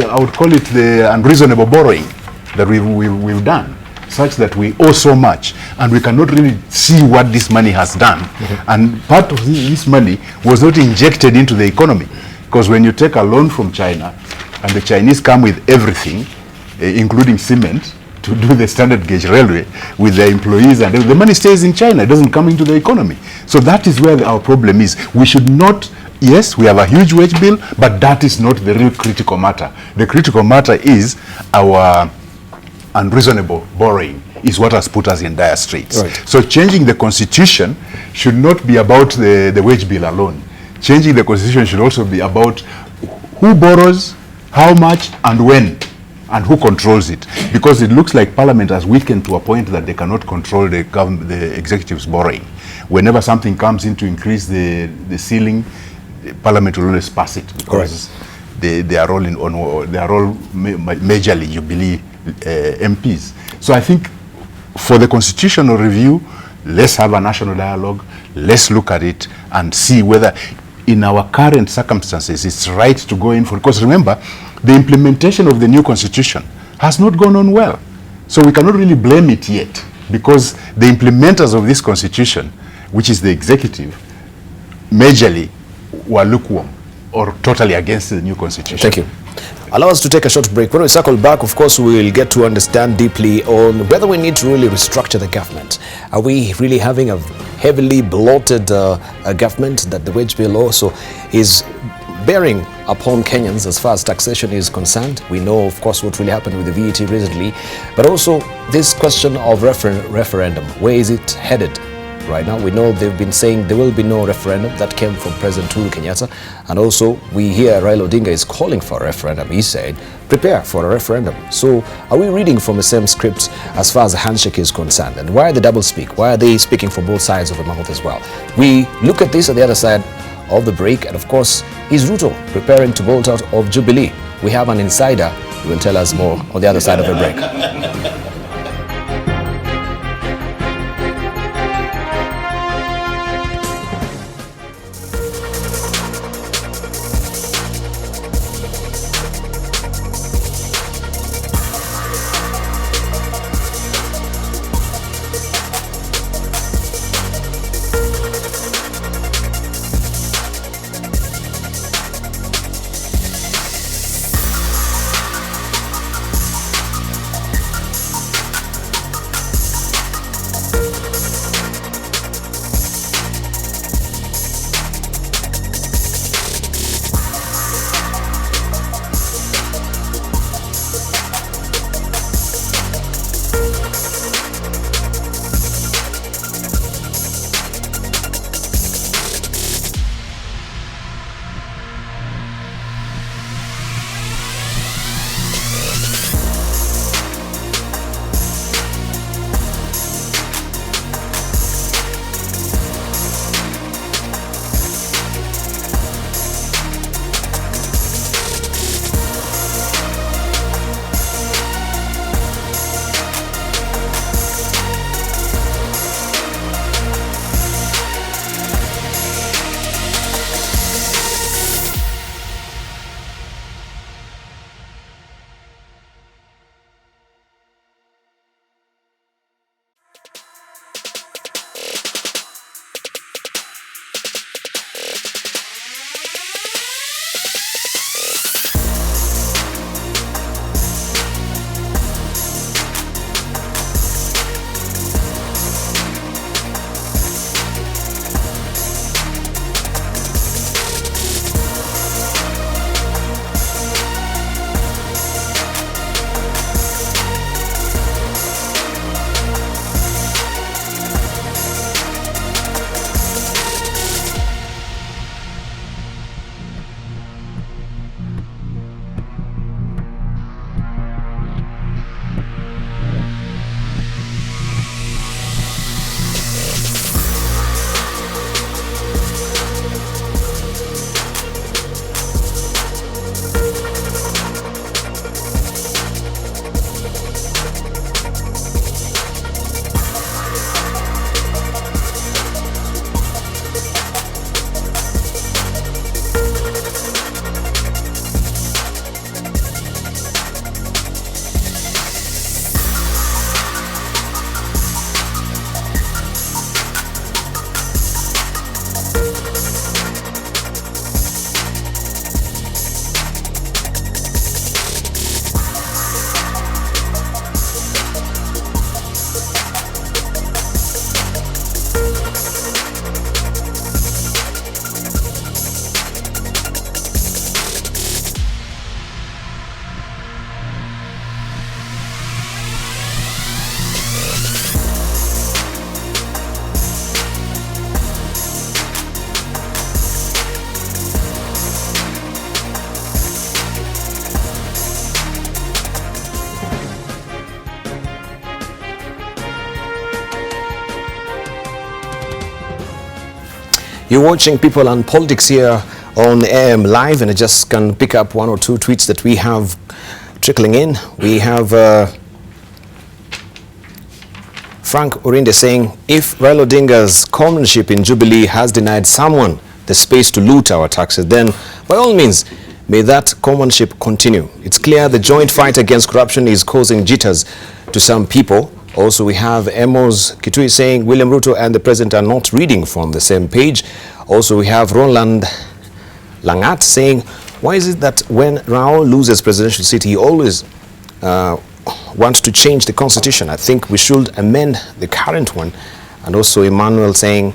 I would call it the unreasonable borrowing that we've done, such that we owe so much and we cannot really see what this money has done. And part of this money was not injected into the economy, because when you take a loan from China and the Chinese come with everything, including cement, to do the standard gauge railway with their employees, and the money stays in China, it doesn't come into the economy. So that is where our problem is. We should not, yes, we have a huge wage bill, but that is not the real critical matter. The critical matter is our unreasonable borrowing is what has put us in dire straits. Right. So changing the constitution should not be about the wage bill alone. Changing the constitution should also be about who borrows, how much, and when, and who controls it. Because it looks like Parliament has weakened to a point that they cannot control the executive's borrowing. Whenever something comes in to increase the ceiling, Parliament will always pass it, because they are all majorly Jubilee MPs. So I think for the constitutional review, let's have a national dialogue, let's look at it and see whether in our current circumstances it's right to go in for, because remember, the implementation of the new constitution has not gone on well. So we cannot really blame it yet, because the implementers of this constitution, which is the executive, majorly were lukewarm or totally against the new constitution. Thank you. Allow us to take a short break. When we circle back, of course, we will get to understand deeply on whether we need to really restructure the government. Are we really having a heavily bloated government that the wage bill also is bearing upon Kenyans as far as taxation is concerned? We know, of course, what really happened with the VAT recently, but also this question of referendum. Where is it headed? Right now, we know they've been saying there will be no referendum. That came from President Uhuru Kenyatta. And also, we hear Raila Odinga is calling for a referendum. He said, prepare for a referendum. So, are we reading from the same script as far as the handshake is concerned? And why the double speak? Why are they speaking for both sides of the mouth as well? We look at this at the other side of the break. And of course, is Ruto preparing to bolt out of Jubilee? We have an insider who will tell us more on the other side of the break. You're watching People and Politics here on AM Live, and I just can pick up one or two tweets that we have trickling in. We have Frank Orinde saying, if Raila Odinga's comradeship in Jubilee has denied someone the space to loot our taxes, then by all means, may that comradeship continue. It's clear the joint fight against corruption is causing jitters to some people. Also, we have Emos Kitui saying William Ruto and the president are not reading from the same page. Also, we have Roland Langat saying, why is it that when Raul loses presidential seat, he always wants to change the constitution? I think we should amend the current one. And also Emmanuel saying,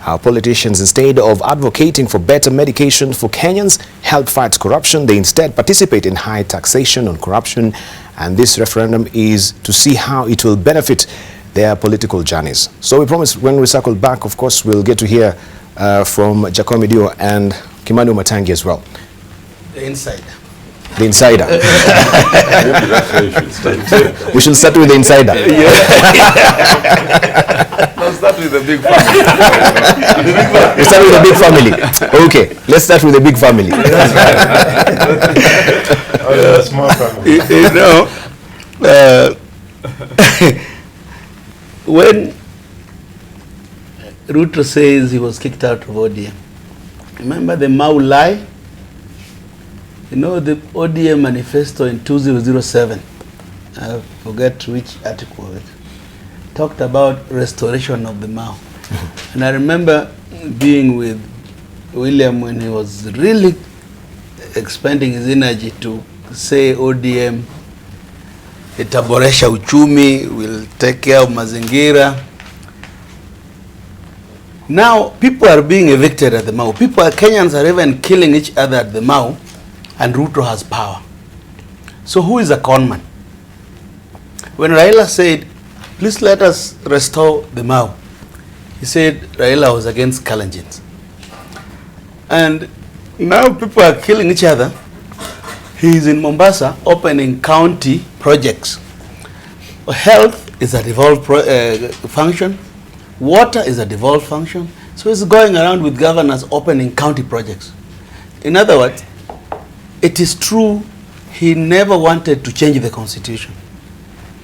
our politicians, instead of advocating for better medication for Kenyans, help fight corruption, they instead participate in high taxation on corruption. And this referendum is to see how it will benefit their political journeys. So we promise when we circle back, of course, we'll get to hear from Jacomi Dio and Kimani Matangi as well. The insider. The insider. We should start with the insider. Let's start with the big family. Let's start with the big family. Okay, let's start with the big family. Small family. You know, when Ruto says he was kicked out of ODM, remember the Mau lie? You know, the ODM manifesto in 2007, I forget which article of it, talked about restoration of the Mau. And I remember being with William when he was really expending his energy to say ODM itaboresha uchumi, will take care of mazingira. Now people are being evicted at the Mau. Kenyans are even killing each other at the Mau, and Ruto has power. So who is a conman? When Raila said, please let us restore the Mau, he said Raila was against Kalenjins. And now people are killing each other. He is in Mombasa opening county projects. Health is a devolved function. Water is a devolved function. So he's going around with governors opening county projects. In other words, it is true he never wanted to change the constitution.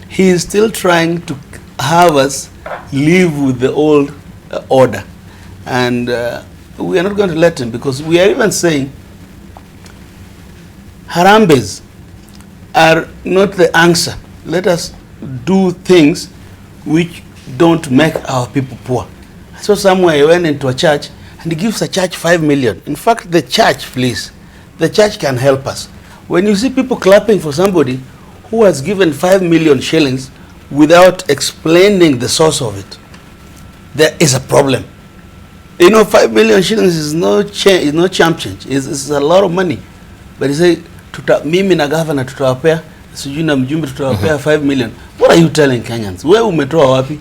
He is still trying to have us live with the old order. And we are not going to let him, because we are even saying Harambes are not the answer. Let us do things which don't make our people poor. I saw somewhere he went into a church and he gives a church 5 million. In fact, the church, please, the church can help us. When you see people clapping for somebody who has given 5 million shillings without explaining the source of it, there is a problem. You know, 5 million shillings is no chump change. It's a lot of money. But he say, mimi na governor tutawapea, sijui na mjumbe tutawapea 5 million. What are you telling Kenyans? Where umetoa wapi?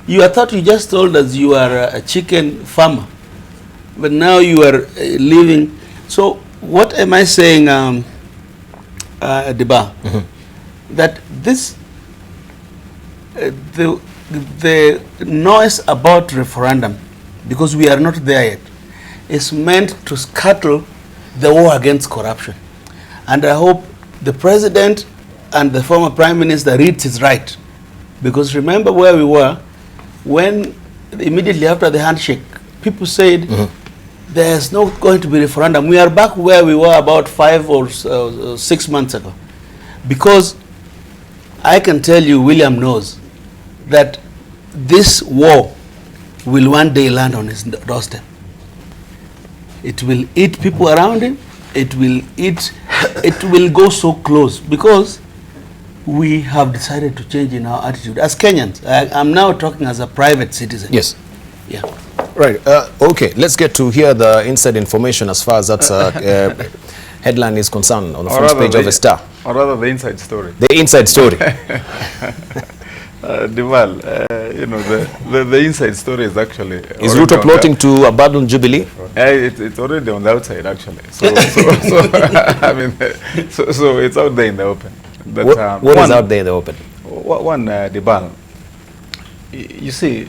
I thought you just told us you are a chicken farmer. But now you are living. So what am I saying, Debarl? That this, the noise about referendum, because we are not there yet, is meant to scuttle the war against corruption. And I hope the president and the former prime minister reads his right. Because remember where we were when immediately after the handshake, people said there's not going to be referendum. We are back where we were about 5 or 6 months ago. Because I can tell you, William knows that this war will one day land on his doorstep. It will eat people around him. It will go so close, because we have decided to change in our attitude as Kenyans. I'm now talking as a private citizen. Yes. Yeah. Right. Okay. Let's get to hear the inside information as far as that headline is concerned on the front page of the Star. Or rather, the inside story. The inside story. Debarl, you know, the inside story is actually... Is Ruto plotting to abandon Jubilee? It's already on the outside, actually. So I mean, so it's out there in the open. But, what is out there in the open? Debarl, you see,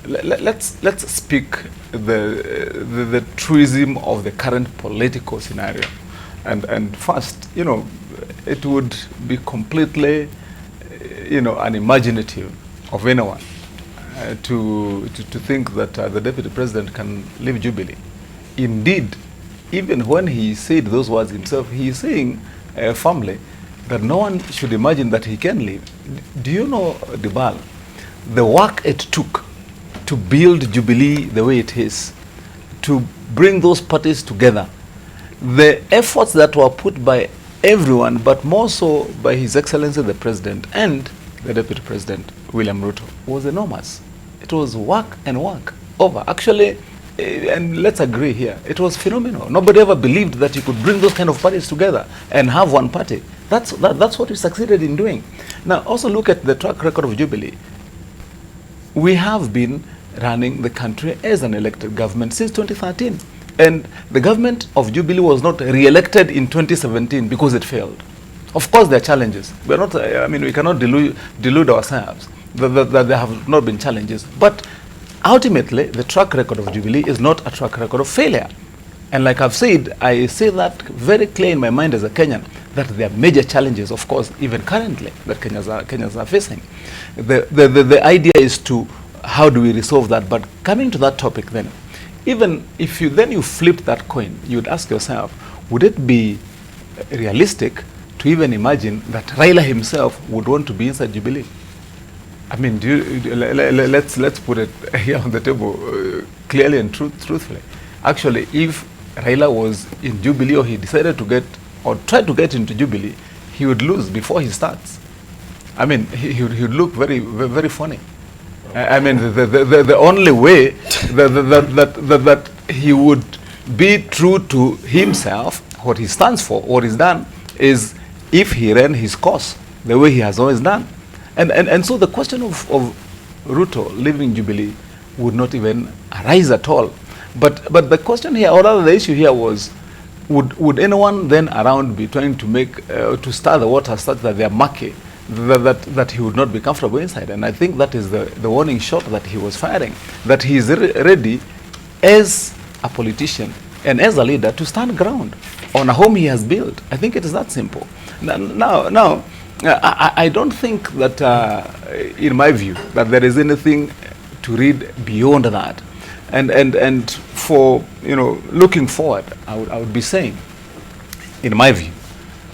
let's speak the truism of the current political scenario, and first, you know, it would be completely, you know, unimaginative of anyone to think that the deputy president can leave Jubilee. Indeed, even when he said those words himself, he is saying firmly that no one should imagine that he can leave. Do you know, Debarl, the work it took to build Jubilee the way it is, to bring those parties together, the efforts that were put by everyone, but more so by His Excellency the President and the Deputy President, William Ruto, was enormous. It was work and work over. Actually, and let's agree here, it was phenomenal. Nobody ever believed that you could bring those kind of parties together and have one party. That's what we succeeded in doing. Now, also look at the track record of Jubilee. We have been running the country as an elected government since 2013. And the government of Jubilee was not re-elected in 2017 because it failed. Of course, there are challenges. We're not, I mean, we cannot delude ourselves that there have not been challenges. But ultimately, the track record of Jubilee is not a track record of failure. And like I've said, I say that very clear in my mind as a Kenyan, that there are major challenges, of course, even currently, that Kenyans are facing. The idea is to, how do we resolve that? But coming to that topic then, even if you flip that coin, you'd ask yourself, would it be realistic to even imagine that Raila himself would want to be inside Jubilee? I mean, let's put it here on the table clearly and truthfully. Actually, if Raila was in Jubilee, or he decided to get, or tried to get into Jubilee, he would lose before he starts. I mean, he would look very, very funny. I mean, the only way that he would be true to himself, what he stands for, what he's done, is if he ran his course the way he has always done. And so the question of Ruto leaving Jubilee would not even arise at all. But the question here, or rather the issue here was, would anyone then around be trying to make, to stir the water such that they are murky, that he would not be comfortable inside? And I think that is the warning shot that he was firing, that he is ready as a politician and as a leader to stand ground on a home he has built. I think it is that simple. Now, I don't think that, in my view, that there is anything to read beyond that. And for, you know, looking forward, I would be saying, in my view,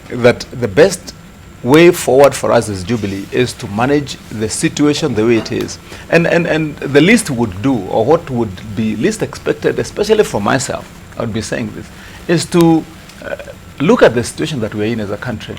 that the best way forward for us as Jubilee is to manage the situation the way it is. And the least would do, or what would be least expected, especially from myself, I would be saying this, is to look at the situation that we're in as a country.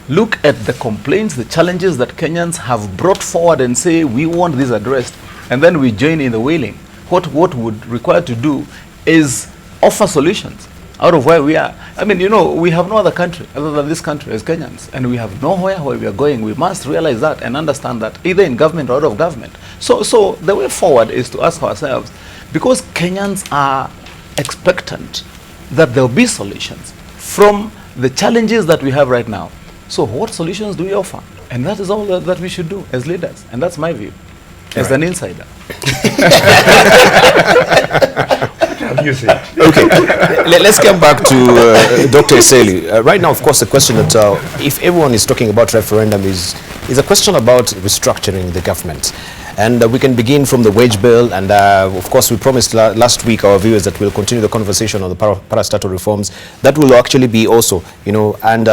Look at the complaints, the challenges that Kenyans have brought forward and say, we want this addressed, and then we join in the wailing. What would require to do is offer solutions out of where we are. I mean, you know, we have no other country other than this country as Kenyans, and we have nowhere where we are going. We must realize that and understand that, either in government or out of government. So the way forward is to ask ourselves, because Kenyans are expectant that there will be solutions from the challenges that we have right now. So what solutions do we offer? And that is all that we should do as leaders. And that's my view, as an insider. Okay, let's get back to Dr. Eseli. Right now, of course, the question that if everyone is talking about referendum is a question about restructuring the government. And we can begin from the wage bill, and of course we promised last week our viewers that we'll continue the conversation on the parastatal reforms. That will actually be also, you know, and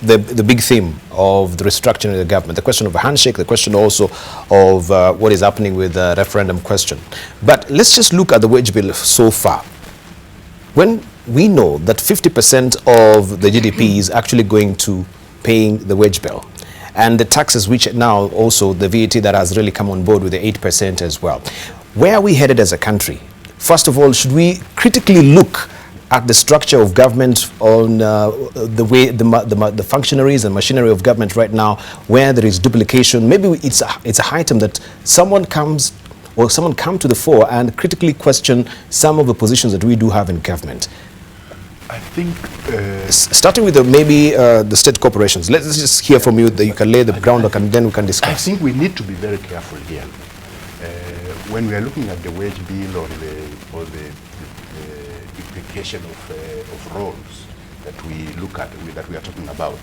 the big theme of the restructuring of the government, the question of a handshake, the question also of what is happening with the referendum question. But let's just look at the wage bill so far. When we know that 50% of the GDP is actually going to paying the wage bill, and the taxes, which now also the VAT that has really come on board with the 8% as well. Where are we headed as a country? First of all, should we critically look at the structure of government on the way the functionaries and machinery of government right now, where there is duplication? Maybe it's a high time that someone come to the fore and critically question some of the positions that we do have in government. I think starting with maybe the state corporations. Let's just hear from you, that you can lay the groundwork and then we can discuss. I think we need to be very careful here. when we are looking at the wage bill or the duplication of roles that we look at, that we are talking about,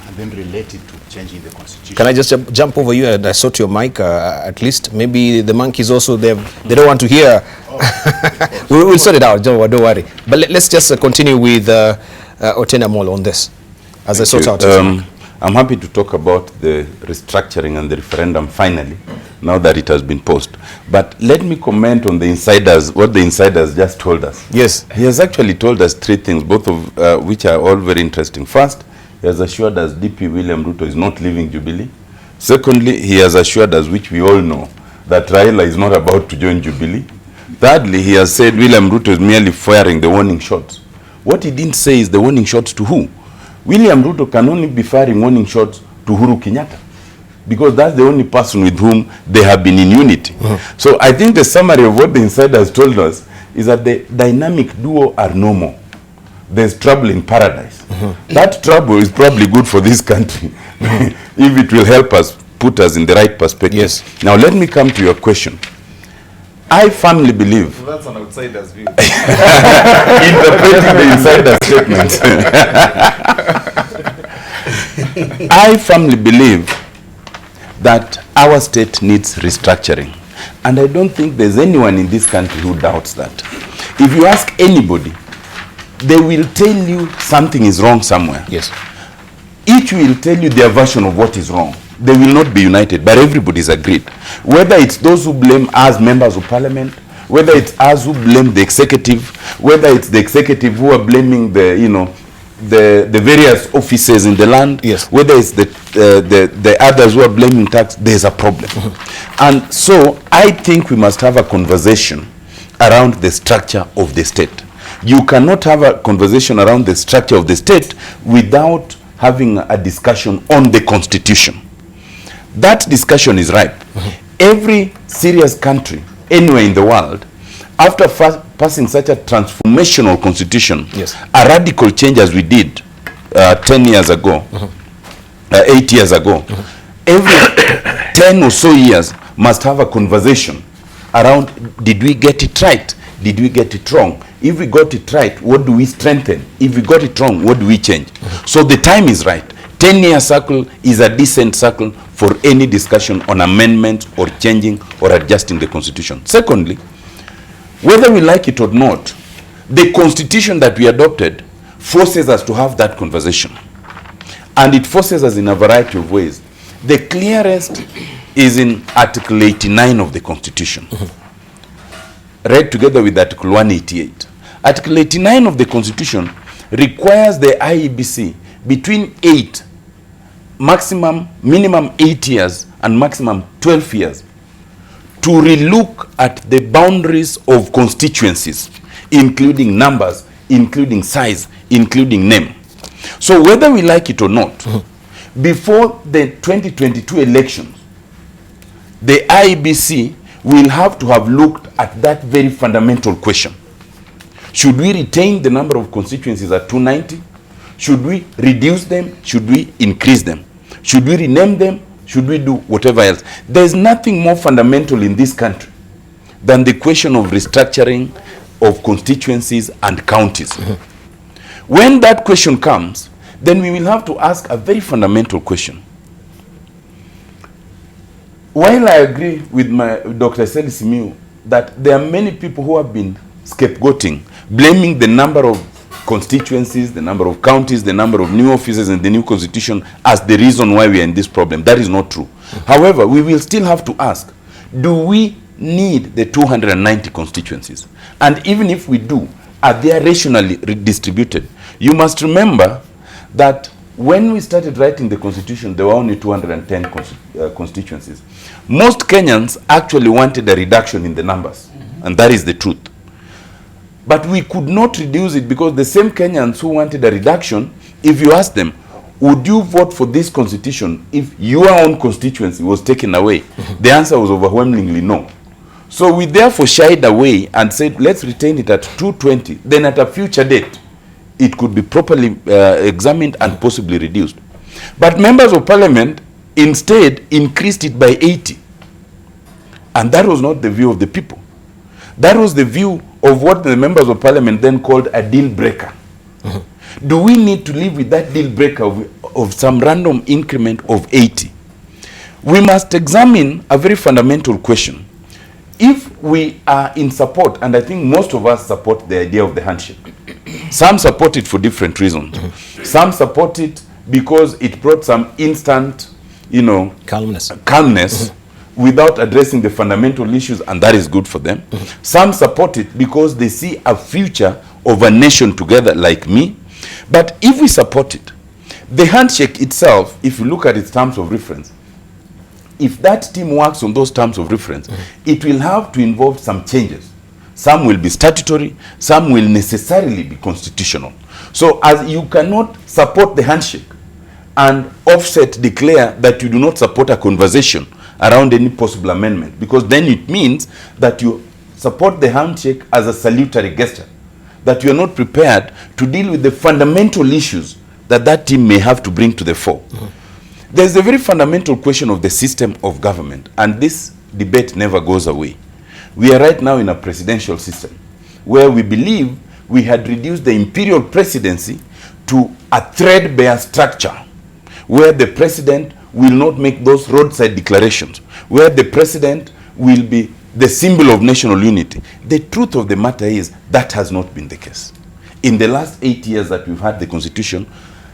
and then relate it to changing the constitution. Can I just jump over you? And I saw to your mic, at least. Maybe the monkeys also, they don't want to hear. Oh, we'll sort it out, don't worry. But let's just continue with Otena Molo on this, as I sort out. I'm happy to talk about the restructuring and the referendum finally, now that it has been posted. But let me comment on the insiders, what the insiders just told us. Yes. He has actually told us three things, both of which are all very interesting. First, he has assured us DP William Ruto is not leaving Jubilee. Secondly, he has assured us, which we all know, that Raila is not about to join Jubilee. Thirdly, he has said William Ruto is merely firing the warning shots. What he didn't say is the warning shots to who? William Ruto can only be firing warning shots to Uhuru Kenyatta, because that's the only person with whom they have been in unity. So I think the summary of what the insiders told us is that the dynamic duo are no more. There's trouble in paradise. That trouble is probably good for this country if it will help us, put us in the right perspective. Yes. Now let me come to your question. I firmly believe... Well, that's an outsider's view. Interpreting the insider statement. I firmly believe that our state needs restructuring. And I don't think there's anyone in this country who doubts that. If you ask anybody, they will tell you something is wrong somewhere. Yes. Each will tell you their version of what is wrong. They will not be united, but everybody is agreed. Whether it's those who blame us, members of parliament, whether it's us who blame the executive, whether it's the executive who are blaming the various offices in the land, yes, whether it's the others who are blaming tax, there's a problem. And so I think we must have a conversation around the structure of the state. You cannot have a conversation around the structure of the state without having a discussion on the constitution. That discussion is ripe. Every serious country anywhere in the world, after passing such a transformational constitution, yes, a radical change as we did 10 years ago, 8 years ago, every 10 or so years must have a conversation around, did we get it right? Did we get it wrong? If we got it right, what do we strengthen? If we got it wrong, what do we change? So the time is right. 10-year cycle is a decent cycle for any discussion on amendment or changing or adjusting the constitution. Secondly, whether we like it or not, the constitution that we adopted forces us to have that conversation. And it forces us in a variety of ways. The clearest is in Article 89 of the Constitution, read together with Article 188. Article 89 of the Constitution requires the IEBC between minimum 8 years and maximum 12 years to relook at the boundaries of constituencies, including numbers, including size, including name. So whether we like it or not, before the 2022 elections, the IEBC will have to have looked at that very fundamental question. Should we retain the number of constituencies at 290? Should we reduce them? Should we increase them? Should we rename them? Should we do whatever else? There's nothing more fundamental in this country than the question of restructuring of constituencies and counties. When that question comes, then we will have to ask a very fundamental question. While I agree with Dr. Seli Simiu that there are many people who have been scapegoating, blaming the number of constituencies, the number of counties, the number of new offices in the new constitution as the reason why we are in this problem. That is not true. However, we will still have to ask, do we need the 290 constituencies? And even if we do, are they rationally distributed? You must remember that when we started writing the constitution, there were only 210 constituencies. Most Kenyans actually wanted a reduction in the numbers, and that is the truth. But we could not reduce it because the same Kenyans who wanted a reduction, if you ask them, would you vote for this constitution if your own constituency was taken away? The answer was overwhelmingly no. So we therefore shied away and said, let's retain it at 220. Then at a future date, it could be properly examined and possibly reduced. But members of parliament instead increased it by 80. And that was not the view of the people. That was the view of what the members of parliament then called a deal breaker. Do we need to live with that deal breaker of some random increment of 80? We must examine a very fundamental question. If we are in support, and I think most of us support the idea of the handshake, some support it for different reasons. Some support it because it brought some instant, calmness without addressing the fundamental issues, and that is good for them. Some support it because they see a future of a nation together, like me. But if we support it, the handshake itself, if you look at its terms of reference, if that team works on those terms of reference, it will have to involve some changes. Some will be statutory, some will necessarily be constitutional. So as you cannot support the handshake and offset declare that you do not support a conversation around any possible amendment, because then it means that you support the handshake as a salutary gesture, that you are not prepared to deal with the fundamental issues that team may have to bring to the fore. There's a very fundamental question of the system of government, and this debate never goes away. We are right now in a presidential system where we believe we had reduced the imperial presidency to a threadbare structure where the president will not make those roadside declarations, where the president will be the symbol of national unity. The truth of the matter is that has not been the case. In the last 8 years that we've had the constitution,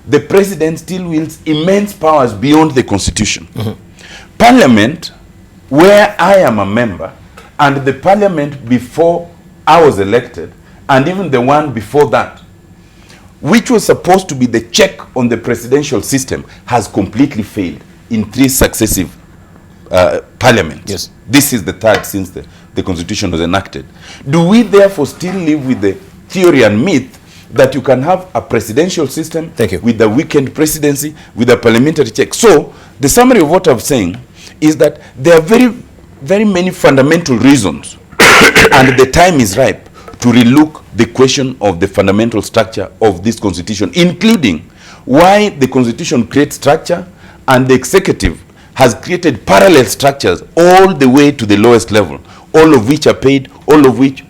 the president still wields immense powers beyond the constitution. Parliament, where I am a member, and the parliament before I was elected, and even the one before that, which was supposed to be the check on the presidential system, has completely failed in 3 successive parliaments. Yes. This is the third since the constitution was enacted. Do we therefore still live with the theory and myth that you can have a presidential system with a weakened presidency, with a parliamentary check? So the summary of what I'm saying is that there are very, very many fundamental reasons and the time is ripe to relook the question of the fundamental structure of this constitution, including why the constitution creates structure and the executive has created parallel structures all the way to the lowest level, all of which are paid,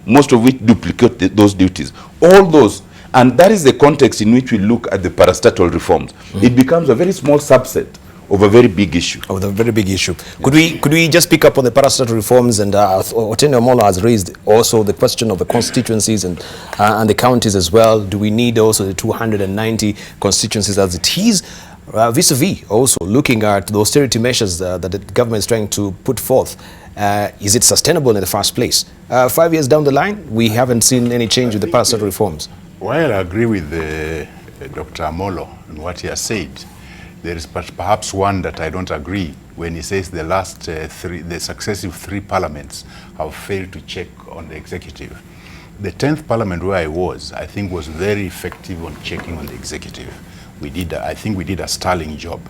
most of which duplicate those duties. All those, and that is the context in which we look at the parastatal reforms. It becomes a very small subset of a very big issue. Of a very big issue. Yes. Could we just pick up on the parastatal reforms, and Otieno Omolo has raised also the question of the constituencies and the counties as well. Do we need also the 290 constituencies as it is? Vis-a-vis also looking at the austerity measures that the government is trying to put forth. Is it sustainable in the first place? 5 years down the line, we haven't seen any change with the parastatal reforms. While I agree with Dr. Amolo and what he has said, there is perhaps one that I don't agree when he says the successive 3 parliaments have failed to check on the executive. The 10th parliament where I was, I think, was very effective on checking on the executive. I think we did a sterling job,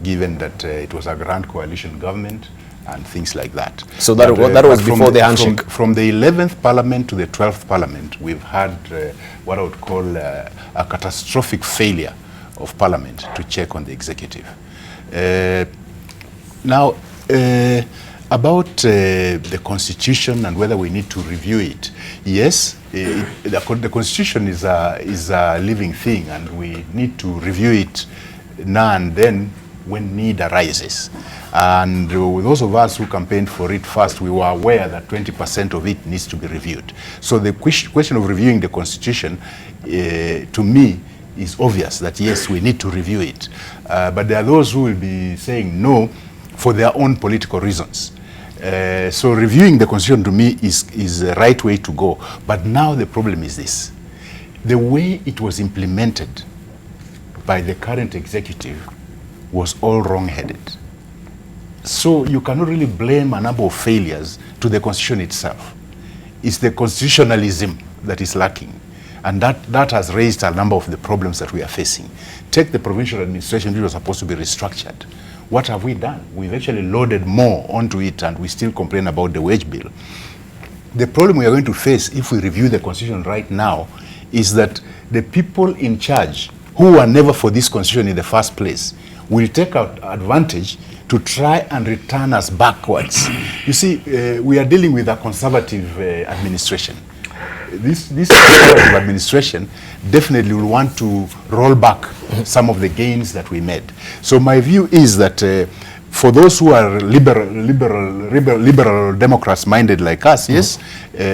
given that it was a grand coalition government and things like that. So that was before the handshake? From the 11th parliament to the 12th parliament, we've had what I would call a catastrophic failure of parliament to check on the executive. Now, about the constitution and whether we need to review it, yes, the constitution is a living thing, and we need to review it now and then when need arises. And those of us who campaigned for it first, we were aware that 20% of it needs to be reviewed. So the question of reviewing the constitution, to me, is obvious that yes, we need to review it. But there are those who will be saying no for their own political reasons. So reviewing the constitution to me is the right way to go. But now the problem is this. The way it was implemented by the current executive was all wrong-headed. So you cannot really blame a number of failures to the constitution itself. It's the constitutionalism that is lacking. And that has raised a number of the problems that we are facing. Take the provincial administration, which was supposed to be restructured. What have we done? We've actually loaded more onto it, and we still complain about the wage bill. The problem we are going to face if we review the constitution right now is that the people in charge, who were never for this constitution in the first place, will take advantage to try and return us backwards. You see, we are dealing with a conservative administration. This conservative administration definitely will want to roll back some of the gains that we made. So my view is that for those who are liberal Democrats minded like us, yes,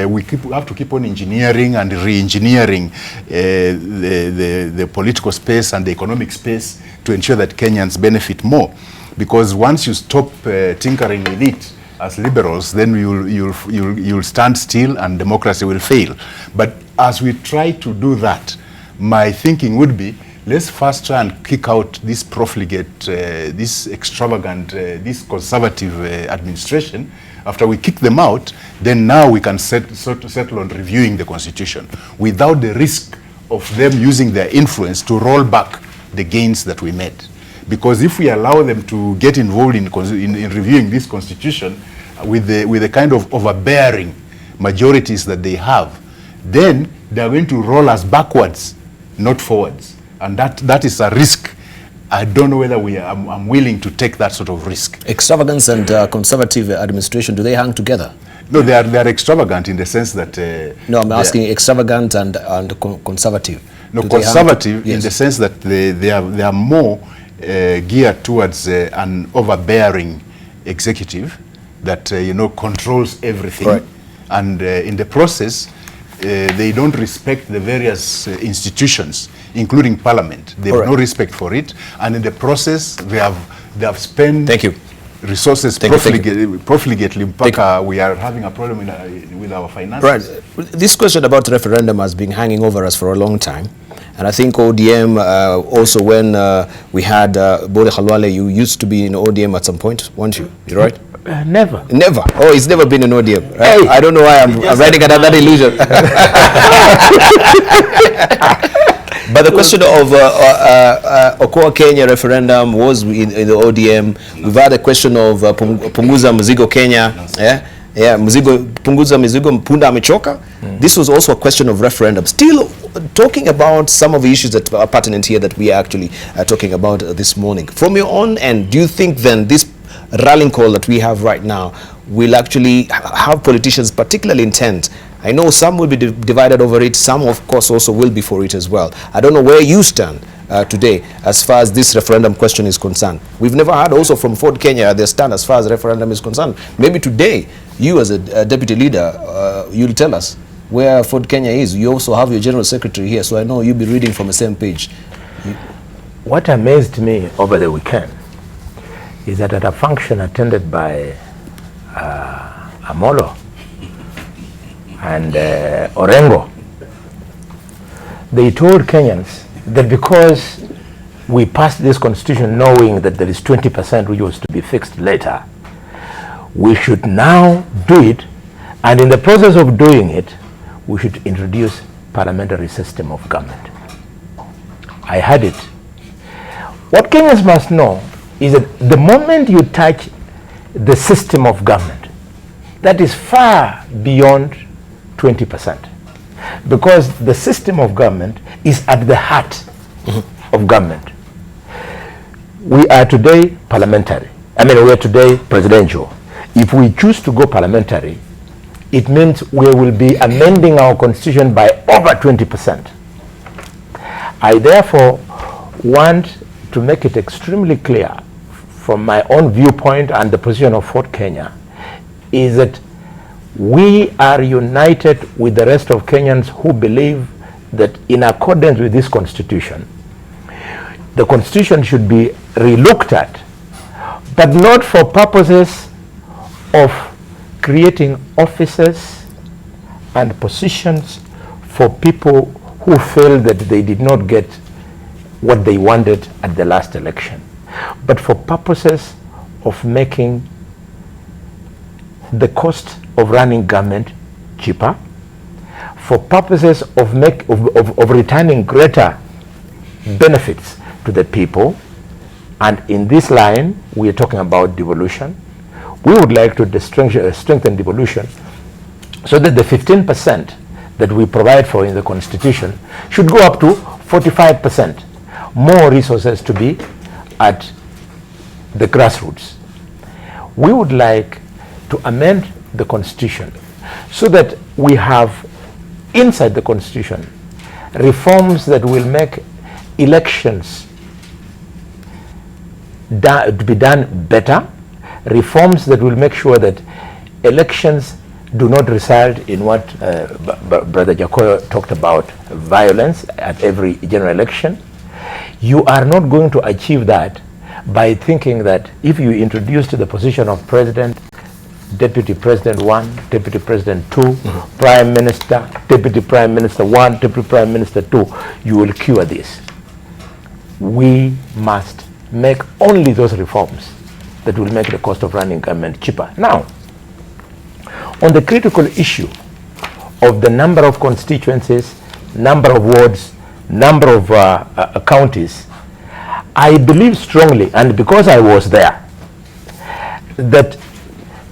we have to keep on engineering and re-engineering the political space and the economic space to ensure that Kenyans benefit more. Because once you stop tinkering with it as liberals, then you'll stand still and democracy will fail. But as we try to do that, my thinking would be, let's first try and kick out this profligate, this extravagant, this conservative administration. After we kick them out, then now we can settle on reviewing the constitution without the risk of them using their influence to roll back the gains that we made. Because if we allow them to get involved in reviewing this constitution with the kind of overbearing majorities that they have, then they're going to roll us backwards, not forwards. And that is a risk. I don't know whether I'm willing to take that sort of risk. Extravagance and conservative administration, do they hang together? No, they are extravagant in the sense that... no, I'm asking extravagant and conservative. No, conservative in the sense that they are more geared towards an overbearing executive that controls everything. Right. And in the process, they don't respect the various institutions, including Parliament. They have no respect for it, and in the process, they have spent resources profligately. We are having a problem with our finances. Right. This question about referendum has been hanging over us for a long time. And I think ODM, also when we had Bode Khalwale, you used to be in ODM at some point, weren't you? You're right? Never. Never? Oh, he's never been in ODM. Right? Hey. I don't know why I'm writing another illusion. But the question of Okoa Kenya referendum was in the ODM. We've had a question of Punguza Mzigo Kenya. Punguza Mzigo Mpunda Amechoka. This was also a question of referendum. Still talking about some of the issues that are pertinent here that we are actually talking about this morning. From your own end, do you think then this rallying call that we have right now will actually have politicians particularly intent? I know some will be divided over it, some of course also will be for it as well. I don't know where you stand today as far as this referendum question is concerned. We've never heard also from Ford Kenya their stand as far as referendum is concerned. Maybe today, you as a deputy leader, you'll tell us where Ford Kenya is. You also have your general secretary here, so I know you'll be reading from the same page. What amazed me over the weekend is that at a function attended by Amolo and Orengo, they told Kenyans that because we passed this constitution knowing that there is 20% which was to be fixed later, we should now do it, and in the process of doing it, we should introduce parliamentary system of government. I had it. What Kenyans must know is that the moment you touch the system of government, that is far beyond 20%. Because the system of government is at the heart of government. We are today parliamentary. We are today presidential. If we choose to go parliamentary, it means we will be amending our constitution by over 20%. I therefore want to make it extremely clear from my own viewpoint and the position of Fort Kenya is that we are united with the rest of Kenyans who believe that in accordance with this constitution, the constitution should be relooked at, but not for purposes of creating offices and positions for people who feel that they did not get what they wanted at the last election, but for purposes of making the cost of running government cheaper, for purposes of returning greater benefits to the people. And in this line, we are talking about devolution. We would like to strengthen devolution so that the 15% that we provide for in the Constitution should go up to 45%. More resources to be at the grassroots. we would like to amend the constitution so that we have inside the constitution reforms that will make elections to be done better, reforms that will make sure that elections do not result in what Brother Jacoyo talked about, violence at every general election. You are not going to achieve that by thinking that if you introduce to the position of president, deputy president 1, deputy president 2, prime minister, deputy prime minister 1, deputy prime minister 2, you will cure this. We must make only those reforms that will make the cost of running government cheaper. Now, on the critical issue of the number of constituencies, number of wards, number of counties, I believe strongly, and because I was there, that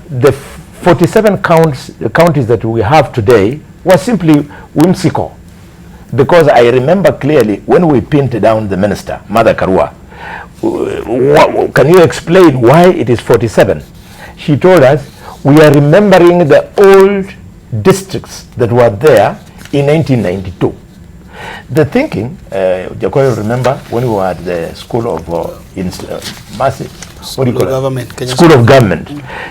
the 47 counties that we have today was simply whimsical. Because I remember clearly when we pinned down the minister, Mother Karua, can you explain why it is 47? She told us, we are remembering the old districts that were there in 1992. The thinking, Jacoyo, remember when we were at the School of School of Government.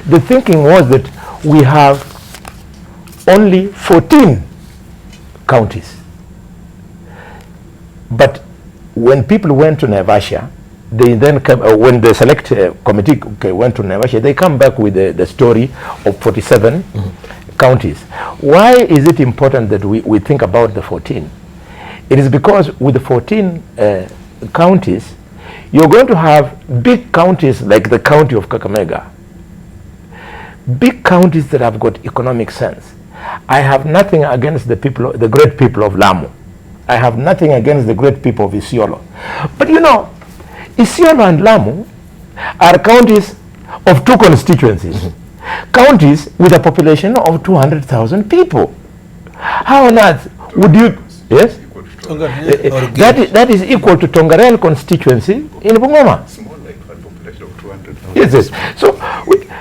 The thinking was that we have only 14 counties. But when people went to Naivasha, they then come, when the select committee went to Naivasha, they come back with the story of 47 counties. Why is it important that we think about the 14? It is because with the 14 counties, you're going to have big counties like the county of Kakamega, big counties that have got economic sense. I have nothing against the people, the great people of Lamu. I have nothing against the great people of Isiolo. But you know, Isiolo and Lamu are counties of two constituencies. Counties with a population of 200,000 people. How on earth would you, yes? That is equal to Tongarel constituency in Bungoma. Small, like a population of 200,000. Yes. So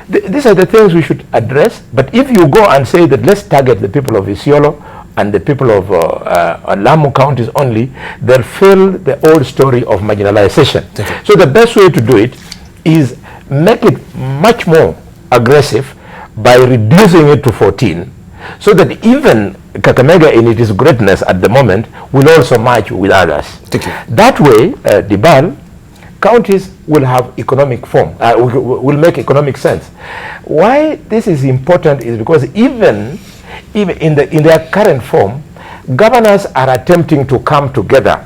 these are the things we should address. But if you go and say that let's target the people of Isiolo and the people of Lamu counties only, they'll fill the old story of marginalization. So the best way to do it is make it much more aggressive by reducing it to 14, so that even Kakamega in its greatness at the moment will also match with others. That way, Debarl, counties will have economic form, will make economic sense. Why this is important is because even in their current form, governors are attempting to come together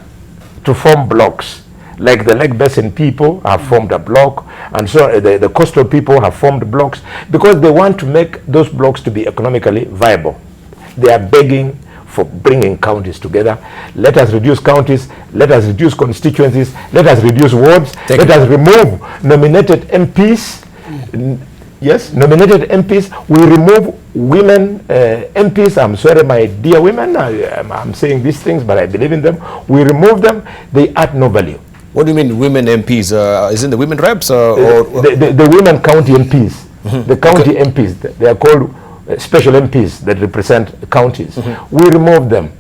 to form blocks. Like the Lake Basin people have formed a block, and so the coastal people have formed blocks because they want to make those blocks to be economically viable. They are begging for bringing counties together. Let us reduce counties, let us reduce constituencies, let us reduce wards, let us remove nominated MPs. Yes, nominated MPs. We remove women MPs. I'm sorry, my dear women, I'm saying these things, but I believe in them. We remove them. They add no value. What do you mean women MPs? Isn't the women reps? The women county MPs, the county MPs, they are called special MPs that represent counties. We remove them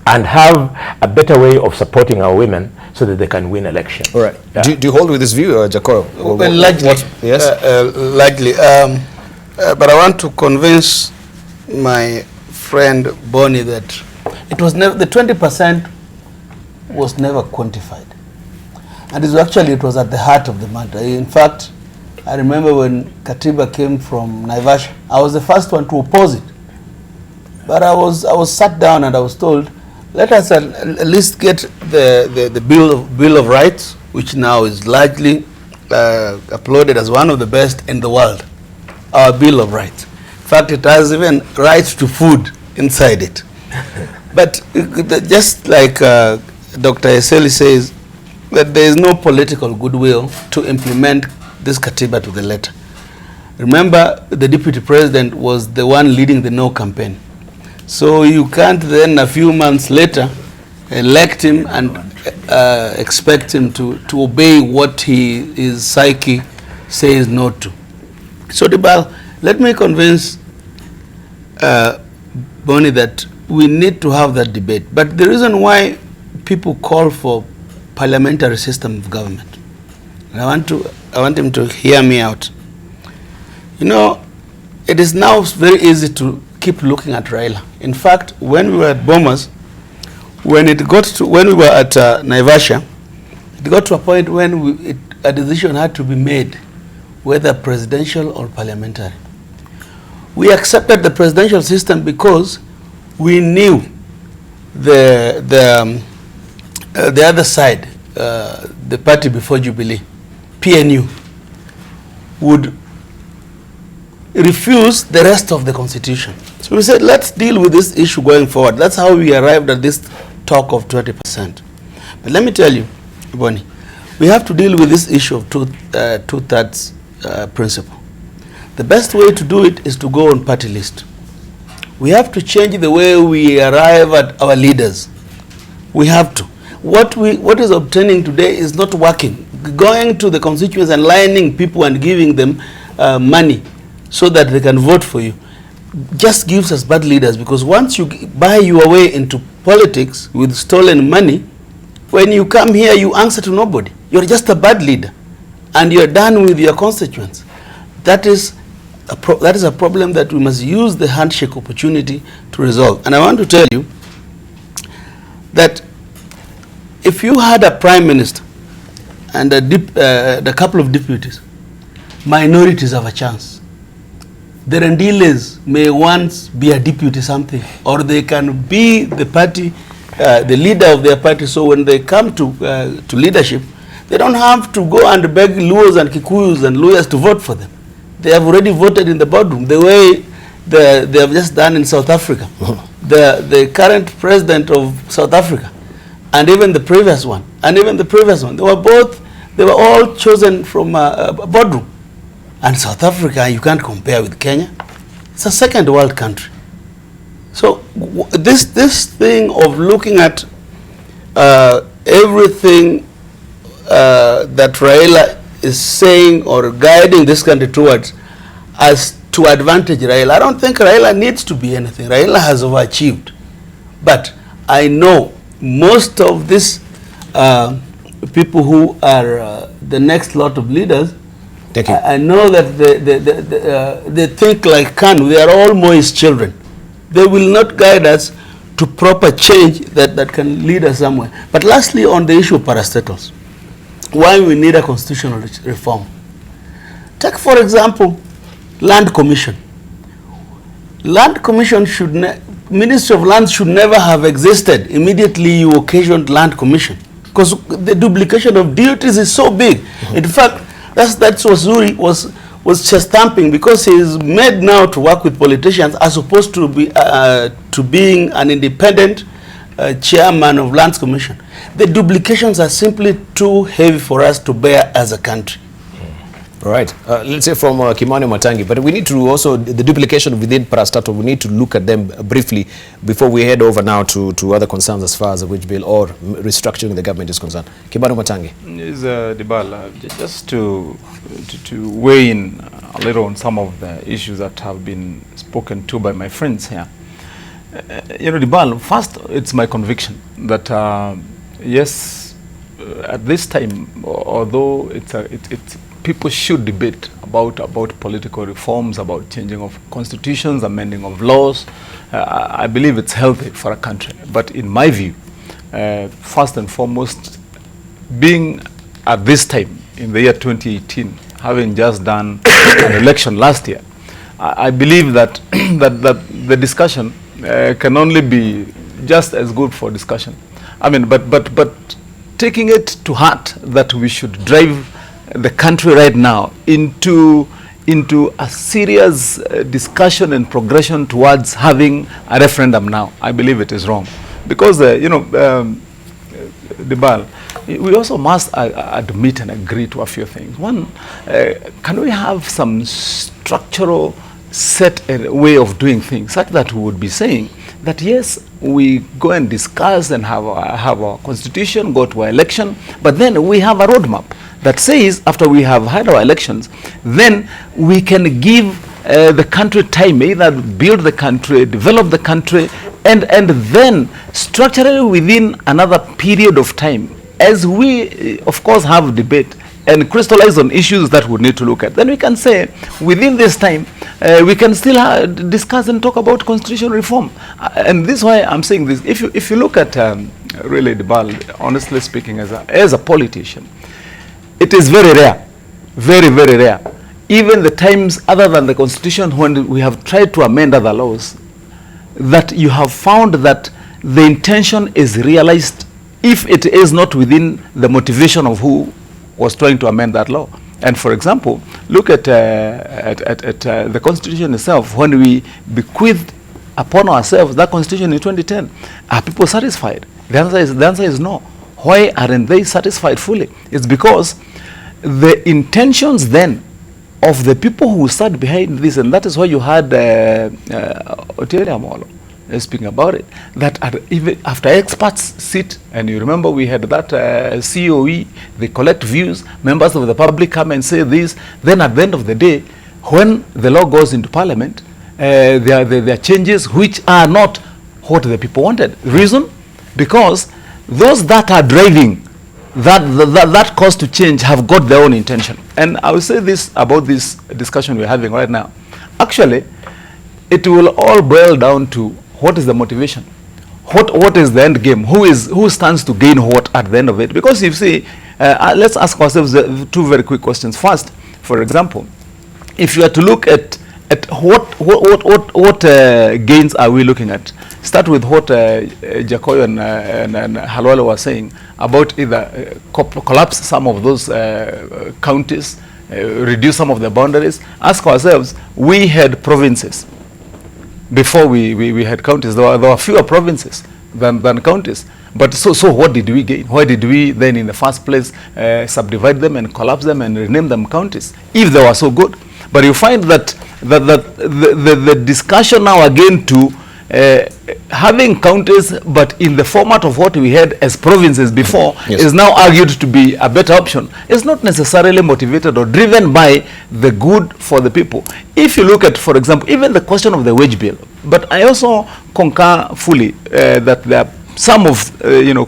and have a better way of supporting our women so that they can win election. All right. Yeah. Do you hold with this view, Jacoyo? Well, largely, yes? largely. But I want to convince my friend Bonnie that it was never, the 20% was never quantified. And it was at the heart of the matter. In fact, I remember when Katiba came from Naivasha, I was the first one to oppose it. But I was sat down and I was told, let us at least get the Bill of Rights, which now is largely applauded as one of the best in the world, our Bill of Rights. In fact, it has even rights to food inside it. But just like Dr. Eseli says, that there is no political goodwill to implement this Katiba to the letter. Remember, the deputy president was the one leading the no campaign. So you can't then a few months later elect him and expect him to obey what his psyche says not to. So, Debarl, let me convince Bonnie that we need to have that debate. But the reason why people call for parliamentary system of government, and I want him to hear me out. You know, it is now very easy to keep looking at Raila. In fact, when we were at Bomas, when we were at Naivasha, it got to a point when a decision had to be made, whether presidential or parliamentary. We accepted the presidential system because we knew the other side, the party before Jubilee, PNU, would refuse the rest of the constitution. So we said, let's deal with this issue going forward. That's how we arrived at this talk of 20%. But let me tell you, Bonnie, we have to deal with this issue of two-thirds principle. The best way to do it is to go on party list. We have to change the way we arrive at our leaders. We have to. What is obtaining today is not working. Going to the constituents and lining people and giving them money so that they can vote for you just gives us bad leaders, because once you buy your way into politics with stolen money, when you come here you answer to nobody. You're just a bad leader and you're done with your constituents. That is a problem that we must use the handshake opportunity to resolve. And I want to tell you that if you had a prime minister and a couple of deputies, minorities have a chance. The Rendiles may once be a deputy something, or they can be the party, the leader of their party. So when they come to leadership, they don't have to go and beg Luos and Kikuyus and lawyers to vote for them. They have already voted in the boardroom, the way they have just done in South Africa. The current president of South Africa, and even the previous one, they were all chosen from a boardroom. And South Africa, you can't compare with Kenya. It's a second world country. So this thing of looking at everything that Raila is saying or guiding this country towards as to advantage Raila, I don't think Raila needs to be anything. Raila has overachieved. But I know most of these people who are the next lot of leaders, I know that they think like Kanu. They are all Moi's children. They will not guide us to proper change that can lead us somewhere. But lastly, on the issue of parastatals, why we need a constitutional reform. Take, for example, Land Commission. Land Commission Ministry of Lands should never have existed. Immediately you occasioned Land Commission, because the duplication of duties is so big. In fact, that's what Zuri was chest thumping, because he is made now to work with politicians as opposed to being an independent chairman of Lands Commission. The duplications are simply too heavy for us to bear as a country. All right. Let's say from Kimani Matangi, but we need to also, the duplication within Parastatal, we need to look at them briefly before we head over now to other concerns as far as the wage bill or restructuring the government is concerned. Kimani Matangi. Is Debarl, just to weigh in a little on some of the issues that have been spoken to by my friends here. You know, Debarl, first, it's my conviction that yes, at this time, although it's people should debate about political reforms, about changing of constitutions, amending of laws. I believe it's healthy for a country. But in my view, first and foremost, being at this time in the year 2018, having just done an election last year, I believe that that the discussion can only be just as good for discussion. I mean, but taking it to heart that we should drive the country right now into a serious discussion and progression towards having a referendum now, I believe it is wrong. Because, you know, Debarl, we also must admit and agree to a few things. One, can we have some structural set way of doing things such that we would be saying that yes, we go and discuss and have a constitution, go to an election, but then we have a roadmap that says after we have had our elections, then we can give the country time, either build the country, develop the country, and then structurally within another period of time, as we of course have debate and crystallize on issues that we need to look at, then we can say within this time we can still discuss and talk about constitutional reform. And this is why I'm saying this. If you look at really Debarl, honestly speaking, as a politician, it is very rare, very, very rare. Even the times other than the constitution when we have tried to amend other laws, that you have found that the intention is realized if it is not within the motivation of who was trying to amend that law. And for example, look at the constitution itself. When we bequeathed upon ourselves that constitution in 2010, are people satisfied? The answer is no. Why aren't they satisfied fully? It's because the intentions then of the people who sat behind this, and that is why you had Otilia Amolo speaking about it, that even after experts sit, and you remember we had that COE, they collect views, members of the public come and say this, then at the end of the day, when the law goes into parliament, there are changes which are not what the people wanted. The reason? Because those that are driving that cause to change have got their own intention. And I will say this about this discussion we're having right now. Actually, it will all boil down to what is the motivation? What is the end game? Who stands to gain what at the end of it? Because you see, let's ask ourselves two very quick questions. First, for example, if you are to look at what gains are we looking at? Start with what Jacoyo and Halwala were saying about either collapse some of those counties, reduce some of the boundaries. Ask ourselves, we had provinces before we had counties. There were fewer provinces than counties. But so what did we gain? Why did we then in the first place subdivide them and collapse them and rename them counties if they were so good? But you find that the discussion now again to having counties but in the format of what we had as provinces before is now argued to be a better option. It's not necessarily motivated or driven by the good for the people. If you look at, for example, even the question of the wage bill, but I also concur fully that there are some of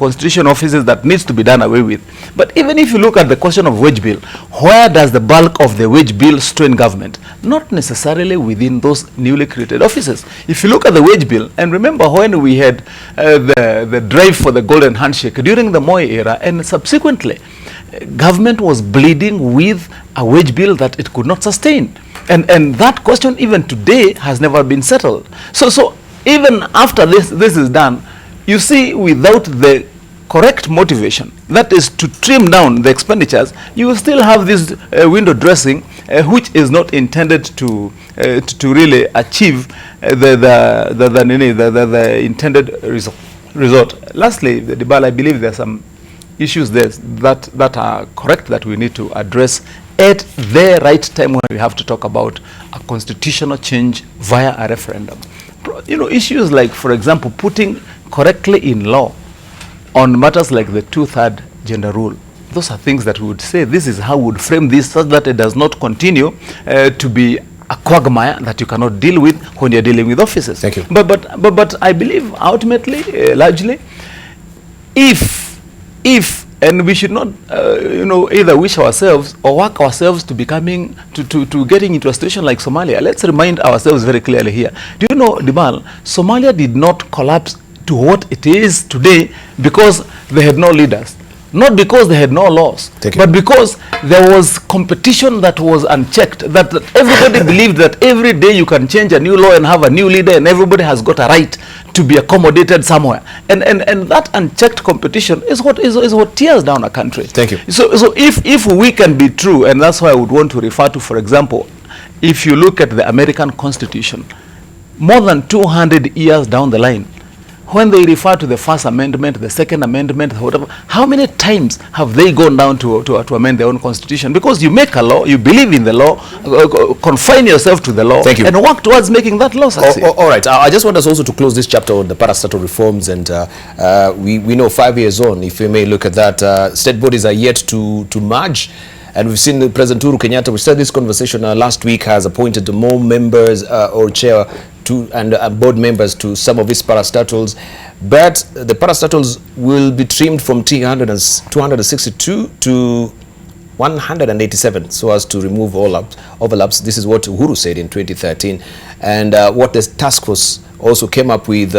constitution offices that needs to be done away with. But even if you look at the question of wage bill, where does the bulk of the wage bill strain government? Not necessarily within those newly created offices. If you look at the wage bill, and remember when we had the drive for the golden handshake during the Moi era, and subsequently government was bleeding with a wage bill that it could not sustain. And that question even today has never been settled. So even after this is done, you see, without the correct motivation, that is to trim down the expenditures, you will still have this window dressing, which is not intended to really achieve the intended result. Lastly, Debarl, I believe there are some issues there that are correct that we need to address at the right time when we have to talk about a constitutional change via a referendum. Issues like, for example, putting correctly in law on matters like the 2/3 gender rule. Those are things that we would say this is how we would frame this so that it does not continue to be a quagmire that you cannot deal with when you're dealing with offices. Thank you. But I believe ultimately, largely, if and we should not either wish ourselves or work ourselves to becoming to getting into a situation like Somalia. Let's remind ourselves very clearly here. Do you know, Debarl, Somalia did not collapse to what it is today because they had no leaders, not because they had no laws, but because there was competition that was unchecked, that everybody believed that every day you can change a new law and have a new leader and everybody has got a right to be accommodated somewhere. And that unchecked competition is what tears down a country. Thank you. So if we can be true, and that's why I would want to refer to, for example, if you look at the American Constitution, more than 200 years down the line, when they refer to the First Amendment, the Second Amendment, whatever, how many times have they gone down to amend their own constitution? Because you make a law, you believe in the law, confine yourself to the law, and work towards making that law succeed. All right, I just want us also to close this chapter on the parastatal reforms, and we know 5 years on, if we may look at that, state bodies are yet to merge. And we've seen President Uhuru Kenyatta, we started this conversation last week, has appointed more members or chair to and board members to some of these parastatals. But the parastatals will be trimmed from 262 to 187 so as to remove all overlaps. This is what Uhuru said in 2013. And what the task force also came up with,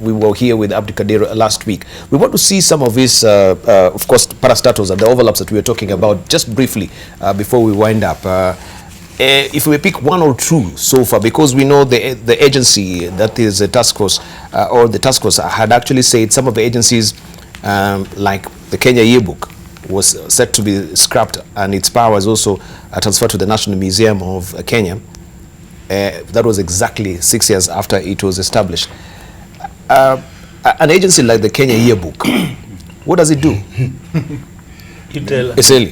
we were here with Abdikadir last week. We want to see some of these, of course, parastatals and the overlaps that we were talking about just briefly before we wind up. If we pick one or two so far, because we know the agency that is a task force, or the task force had actually said some of the agencies, like the Kenya yearbook, was set to be scrapped and its powers also transferred to the National Museum of Kenya. That was exactly 6 years after it was established. An agency like the Kenya yearbook, what does it do?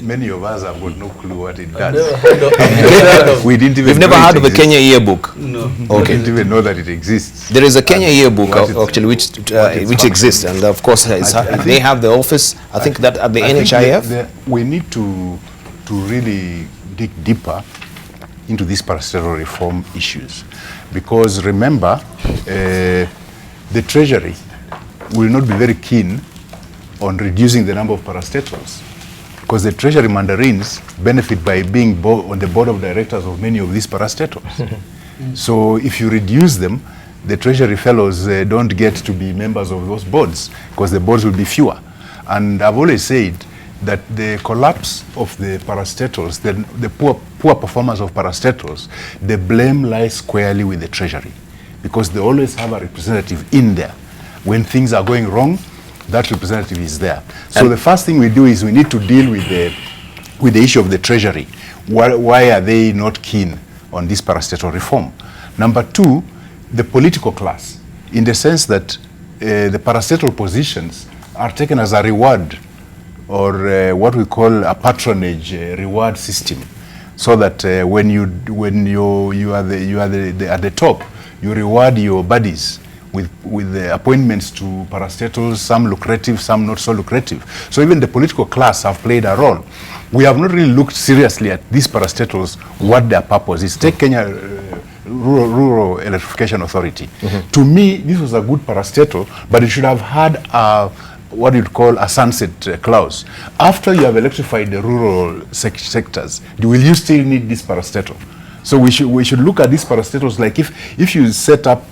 Many of us have got no clue what it does. We didn't even You've never heard of the Kenya yearbook? No. Okay. We didn't even know that it exists. There is a Kenya yearbook actually which exists, and of course they have the office, I think that at the NHIF. We need to really dig deeper into these parastatal reform issues, because remember, the Treasury will not be very keen on reducing the number of parastatals, because the Treasury mandarins benefit by being on the board of directors of many of these parastatals. So if you reduce them, the Treasury fellows don't get to be members of those boards, because the boards will be fewer. And I've always said that the collapse of the parastatals, the poor performance of parastatals, the blame lies squarely with the Treasury, because they always have a representative in there. When things are going wrong, that representative is there. So the first thing we do is we need to deal with the issue of the Treasury. Why are they not keen on this parastatal reform? Number two, the political class, in the sense that the parastatal positions are taken as a reward, or what we call a patronage reward system, so that when you are at the top, you reward your buddies with the appointments to parastatals, some lucrative, some not so lucrative. So even the political class have played a role. We have not really looked seriously at these parastatals, what their purpose is. Take Kenya Rural Electrification Authority. To me, this was a good parastatal, but it should have had what you'd call a sunset clause. After you have electrified the rural sectors, will you still need this parastatal? So we should look at these parastatals like if you set up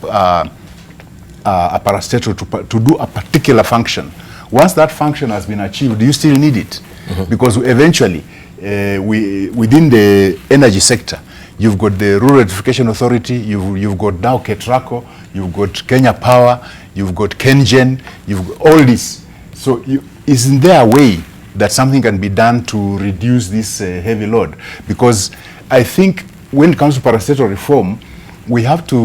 a parastatal to do a particular function, once that function has been achieved, do you still need it? Because eventually, within the energy sector, you've got the Rural Electrification Authority, you've got now KETRACO, you've got Kenya Power, you've got KenGen, you've got all this. So isn't there a way that something can be done to reduce this heavy load? Because I think when it comes to parastatal reform, we have to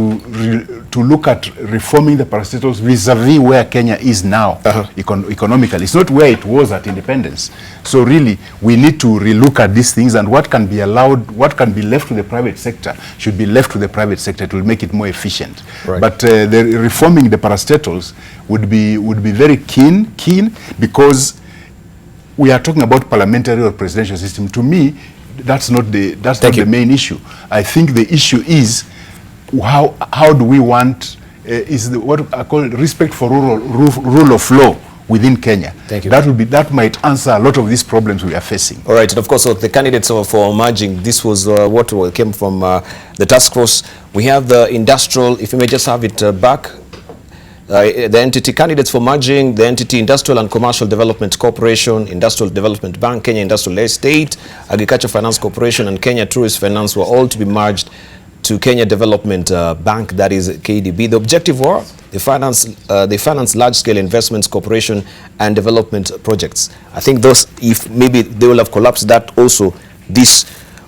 look at reforming the parastatals vis-a-vis where Kenya is now economically. It's not where it was at independence. So really, we need to relook at these things, and what can be allowed, what can be left to the private sector should be left to the private sector. It will make it more efficient. Right. But the reforming the parastatals would be very keen because we are talking about parliamentary or presidential system. To me, that's not the main issue. I think the issue is how do we want what I call respect for rule of law within Kenya. Thank you. That might answer a lot of these problems we are facing. All right, and of course, so the candidates for merging, this was what came from the task force. We have the industrial, if you may just have it back, the entity candidates for merging, the entity Industrial and Commercial Development Corporation, Industrial Development Bank, Kenya Industrial Estate, Agriculture Finance Corporation, and Kenya Tourist Finance were all to be merged to Kenya Development Bank, that is KDB. The objective was they finance large-scale investments, corporation, and development projects. I think those, if maybe they will have collapsed that also, this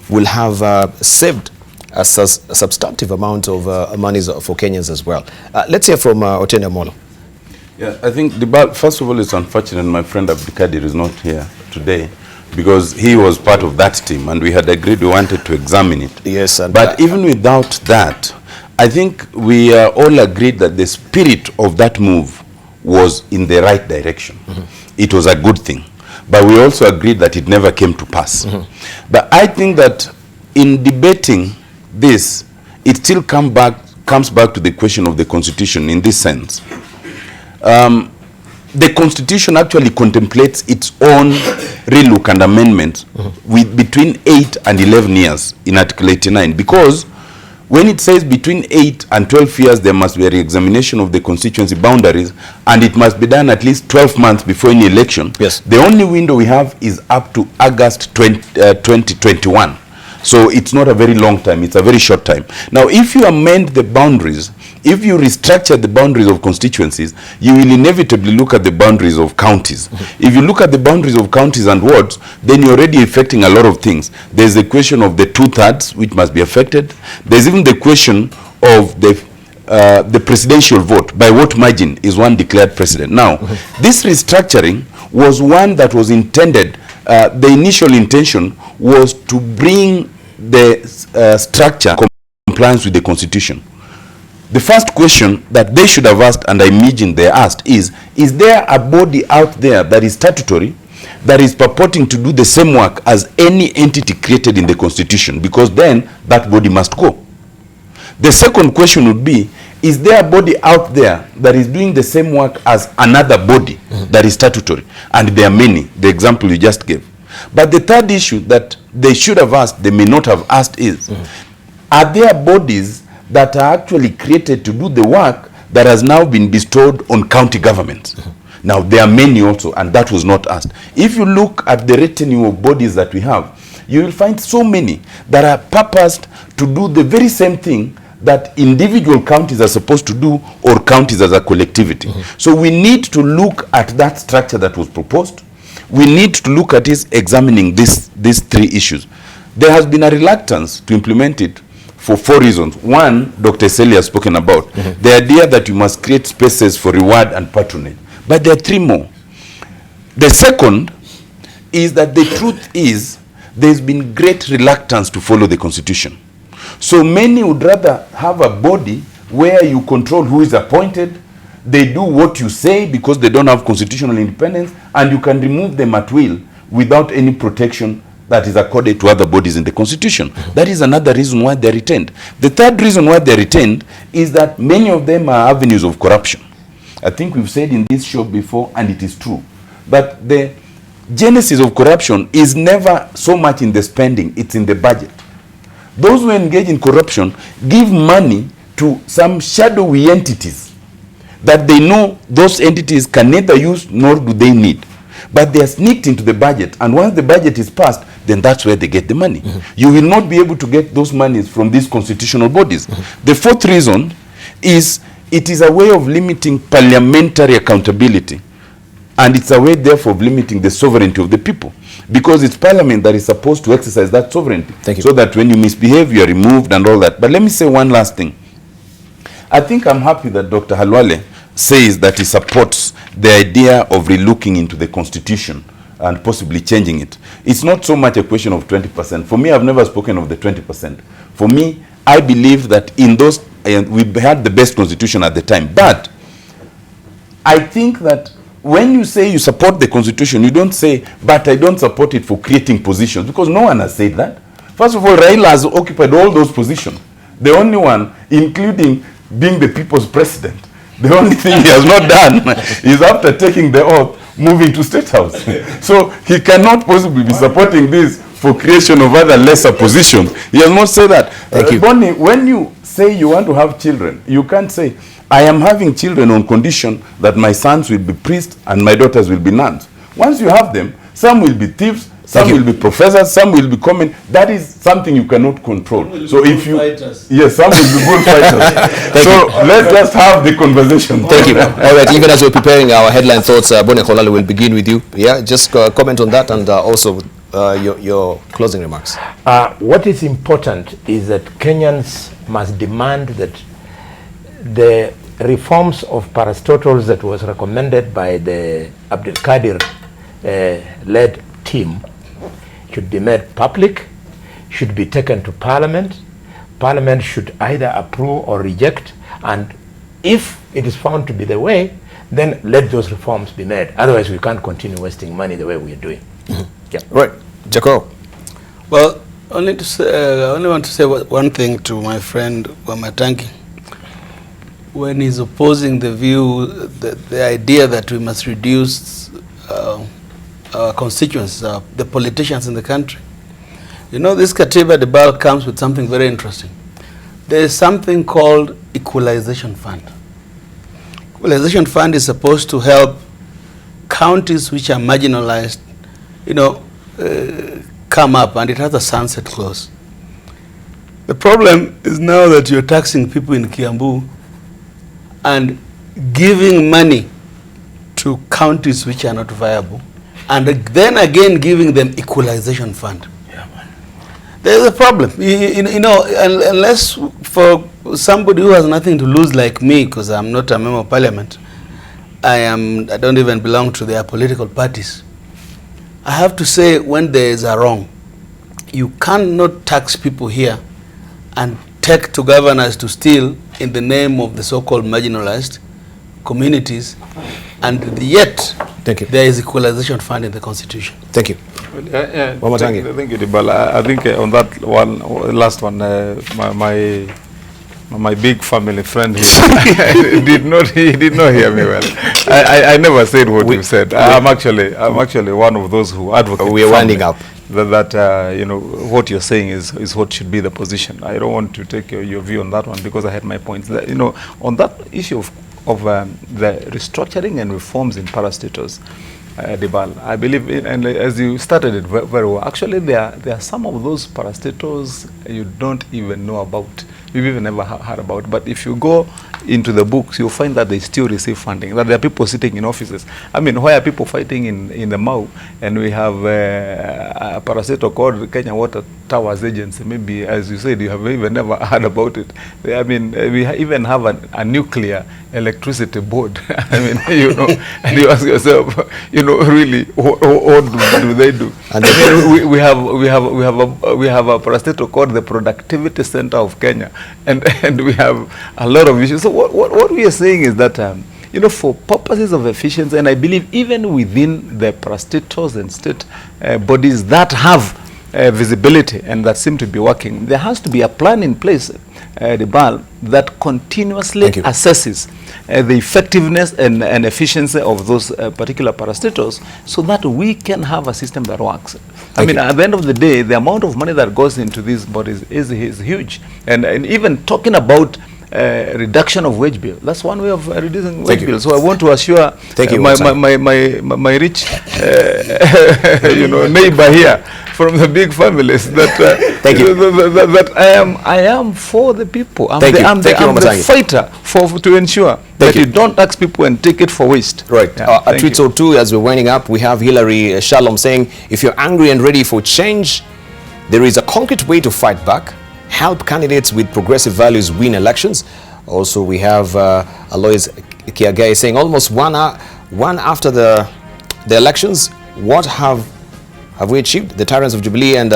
will have saved a substantive amount of monies for Kenyans as well. Let's hear from Otiende Amolo. Yeah, I think, first of all, it's unfortunate my friend Abdikadir is not here today, because he was part of that team and we had agreed we wanted to examine it. Yes, and but even without that, I think we all agreed that the spirit of that move was in the right direction. It was a good thing. But we also agreed that it never came to pass. But I think that in debating this, it still comes back to the question of the Constitution in this sense. The Constitution actually contemplates its own relook and amendment with between 8 and 11 years in Article 89, because when it says between 8 and 12 years there must be a re-examination of the constituency boundaries, and it must be done at least 12 months before any election. Yes. The only window we have is up to August 2021. So it's not a very long time, it's a very short time. Now, if you amend the boundaries, if you restructure the boundaries of constituencies, you will inevitably look at the boundaries of counties. If you look at the boundaries of counties and wards, then you're already affecting a lot of things. There's the question of the 2/3, which must be affected. There's even the question of the presidential vote. By what margin is one declared president? Now, this restructuring was one that was intended, the initial intention was to bring the structure compliance with the Constitution. The first question that they should have asked, and I imagine they asked, is there a body out there that is statutory, that is purporting to do the same work as any entity created in the Constitution? Because then that body must go. The second question would be, is there a body out there that is doing the same work as another body that is statutory? And there are many, the example you just gave. But the third issue that they should have asked, they may not have asked, is, are there bodies that are actually created to do the work that has now been bestowed on county governments? Now, there are many also, and that was not asked. If you look at the retinue of bodies that we have, you will find so many that are purposed to do the very same thing that individual counties are supposed to do, or counties as a collectivity. So we need to look at that structure that was proposed. We need to look at it, examining these three issues. There has been a reluctance to implement it for 4 reasons. One, Dr. Seli has spoken about, the idea that you must create spaces for reward and patronage. But there are 3 more. The second is that the truth is there's been great reluctance to follow the Constitution. So many would rather have a body where you control who is appointed, they do what you say because they don't have constitutional independence, and you can remove them at will without any protection that is accorded to other bodies in the Constitution. That is another reason why they're retained. The third reason why they're retained is that many of them are avenues of corruption. I think we've said in this show before, and it is true, but the genesis of corruption is never so much in the spending, it's in the budget. Those who engage in corruption give money to some shadowy entities that they know those entities can neither use nor do they need. But they are sneaked into the budget, and once the budget is passed, then that's where they get the money. You will not be able to get those monies from these constitutional bodies. The fourth reason is it is a way of limiting parliamentary accountability, and it's a way therefore of limiting the sovereignty of the people, because it's parliament that is supposed to exercise that sovereignty. Thank you. So that when you misbehave, you are removed and all that. But let me say one last thing. I think I'm happy that Dr. Halwale says that he supports the idea of relooking into the Constitution and possibly changing it. It's not so much a question of 20%. For me, I've never spoken of the 20%. For me, I believe that in those, we had the best Constitution at the time. But I think that when you say you support the Constitution, you don't say, but I don't support it for creating positions, because no one has said that. First of all, Raila has occupied all those positions. The only one, including being the people's president, the only thing he has not done is, after taking the oath, moving to State House. So he cannot possibly be supporting this for creation of other lesser positions. He has not said that. Thank you. Bonnie, when you say you want to have children, you can't say, I am having children on condition that my sons will be priests and my daughters will be nuns. Once you have them, some will be thieves, some will be professors, some will be common. That is something you cannot control. So if you, yes, some will be good fighters. So let's just have the conversation. Thank you. All right, even as we're preparing our headline thoughts, Bonnie Kholale will begin with you. Yeah, just comment on that, and also your closing remarks. What is important is that Kenyans must demand that the reforms of Parastatals that was recommended by the Abdul Kadir led team should be made public, should be taken to Parliament. Parliament should either approve or reject, and if it is found to be the way, then let those reforms be made. Otherwise, we can't continue wasting money the way we are doing. Yeah. Right. Jaco. Well, I only want to say one thing to my friend Wamatangi. When he's opposing the view, the idea that we must reduce our constituents, the politicians in the country. You know, this Katiba Debarl comes with something very interesting. There is something called Equalization Fund. Equalization Fund is supposed to help counties which are marginalized, you know, come up, and it has a sunset clause. The problem is now that you're taxing people in Kiambu and giving money to counties which are not viable, and then again giving them Equalization Fund. There's a problem, you know, unless for somebody who has nothing to lose like me, because I'm not a member of parliament, I don't even belong to their political parties. I have to say, when there is a wrong, you cannot tax people here and take to governors to steal in the name of the so-called marginalized communities, and yet there is Equalization Fund in the Constitution. Thank you. Thank you, Debarl. I think on that one, last one, my big family friend here did not hear me well. I never said what you said. I'm actually one of those who advocate. We are winding up. That you know, what you're saying is what should be the position. I don't want to take your view on that one, because I had my points. That, you know, on that issue of the restructuring and reforms in parastatals, Debarl, I believe in, and as you started it very well, actually there are some of those parastatals you don't even know about, you've even never heard about. But if you go into the books, you'll find that they still receive funding, that there are people sitting in offices. I mean, why are people fighting in the Mau, and we have a parastatal called Kenya Water Towers Agency? Maybe, as you said, you have even never heard about it. I mean, we even have a nuclear electricity board. I mean, you know, and you ask yourself, you know, really, what do they do? And we have a parastatal called the Productivity Center of Kenya, and we have a lot of issues. So what we are saying is that you know, for purposes of efficiency, and I believe even within the parastatals and state bodies that have visibility and that seem to be working, there has to be a plan in place, Debarl, that continuously assesses the effectiveness and efficiency of those particular parastatals, so that we can have a system that works. I mean, at the end of the day, the amount of money that goes into these bodies is huge. And even talking about reduction of wage bill, that's one way of reducing wage bill. So I want to assure my rich you know, neighbor here from the big families that that I am for the people. I'm the fighter to ensure that you don't tax people and take it for waste. Right. At Twitter too, as we're winding up, we have Hillary Shalom saying, if you're angry and ready for change, there is a concrete way to fight back. Help candidates with progressive values win elections. Also, we have Alois Kiagai saying, almost one after the elections, what have we achieved? The tyrants of Jubilee and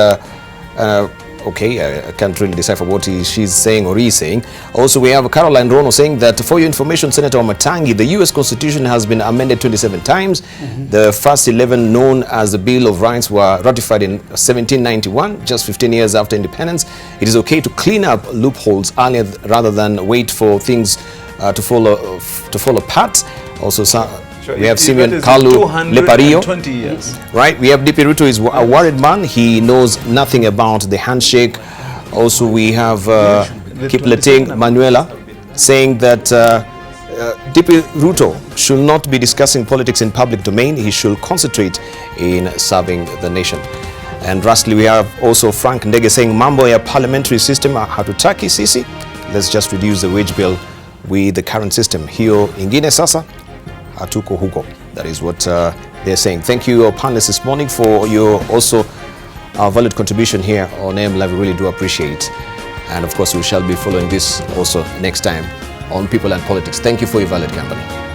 okay, I can't really decipher what she's saying or he's saying. Also, we have Caroline Rono saying that, for your information, Senator Matangi, the U.S. Constitution has been amended 27 times. The first 11, known as the Bill of Rights, were ratified in 1791, just 15 years after independence. It is okay to clean up loopholes earlier rather than wait for things to fall apart. Also, we have Simeon Kalu Lepario, right? We have DP Ruto is a worried man. He knows nothing about the handshake. Also, we have Kipleting Manuela saying that DP Ruto should not be discussing politics in public domain. He should concentrate in serving the nation. And lastly, we have also Frank Ndege saying, mambo ya parliamentary system hatutaki sisi. Let's just reduce the wage bill with the current system. Hiyo ingine sasa hatuko huko. That is what they're saying. Thank you, our panelists this morning, for your also valid contribution here on AM Live. We really do appreciate. And of course, we shall be following this also next time on People and Politics. Thank you for your valued company.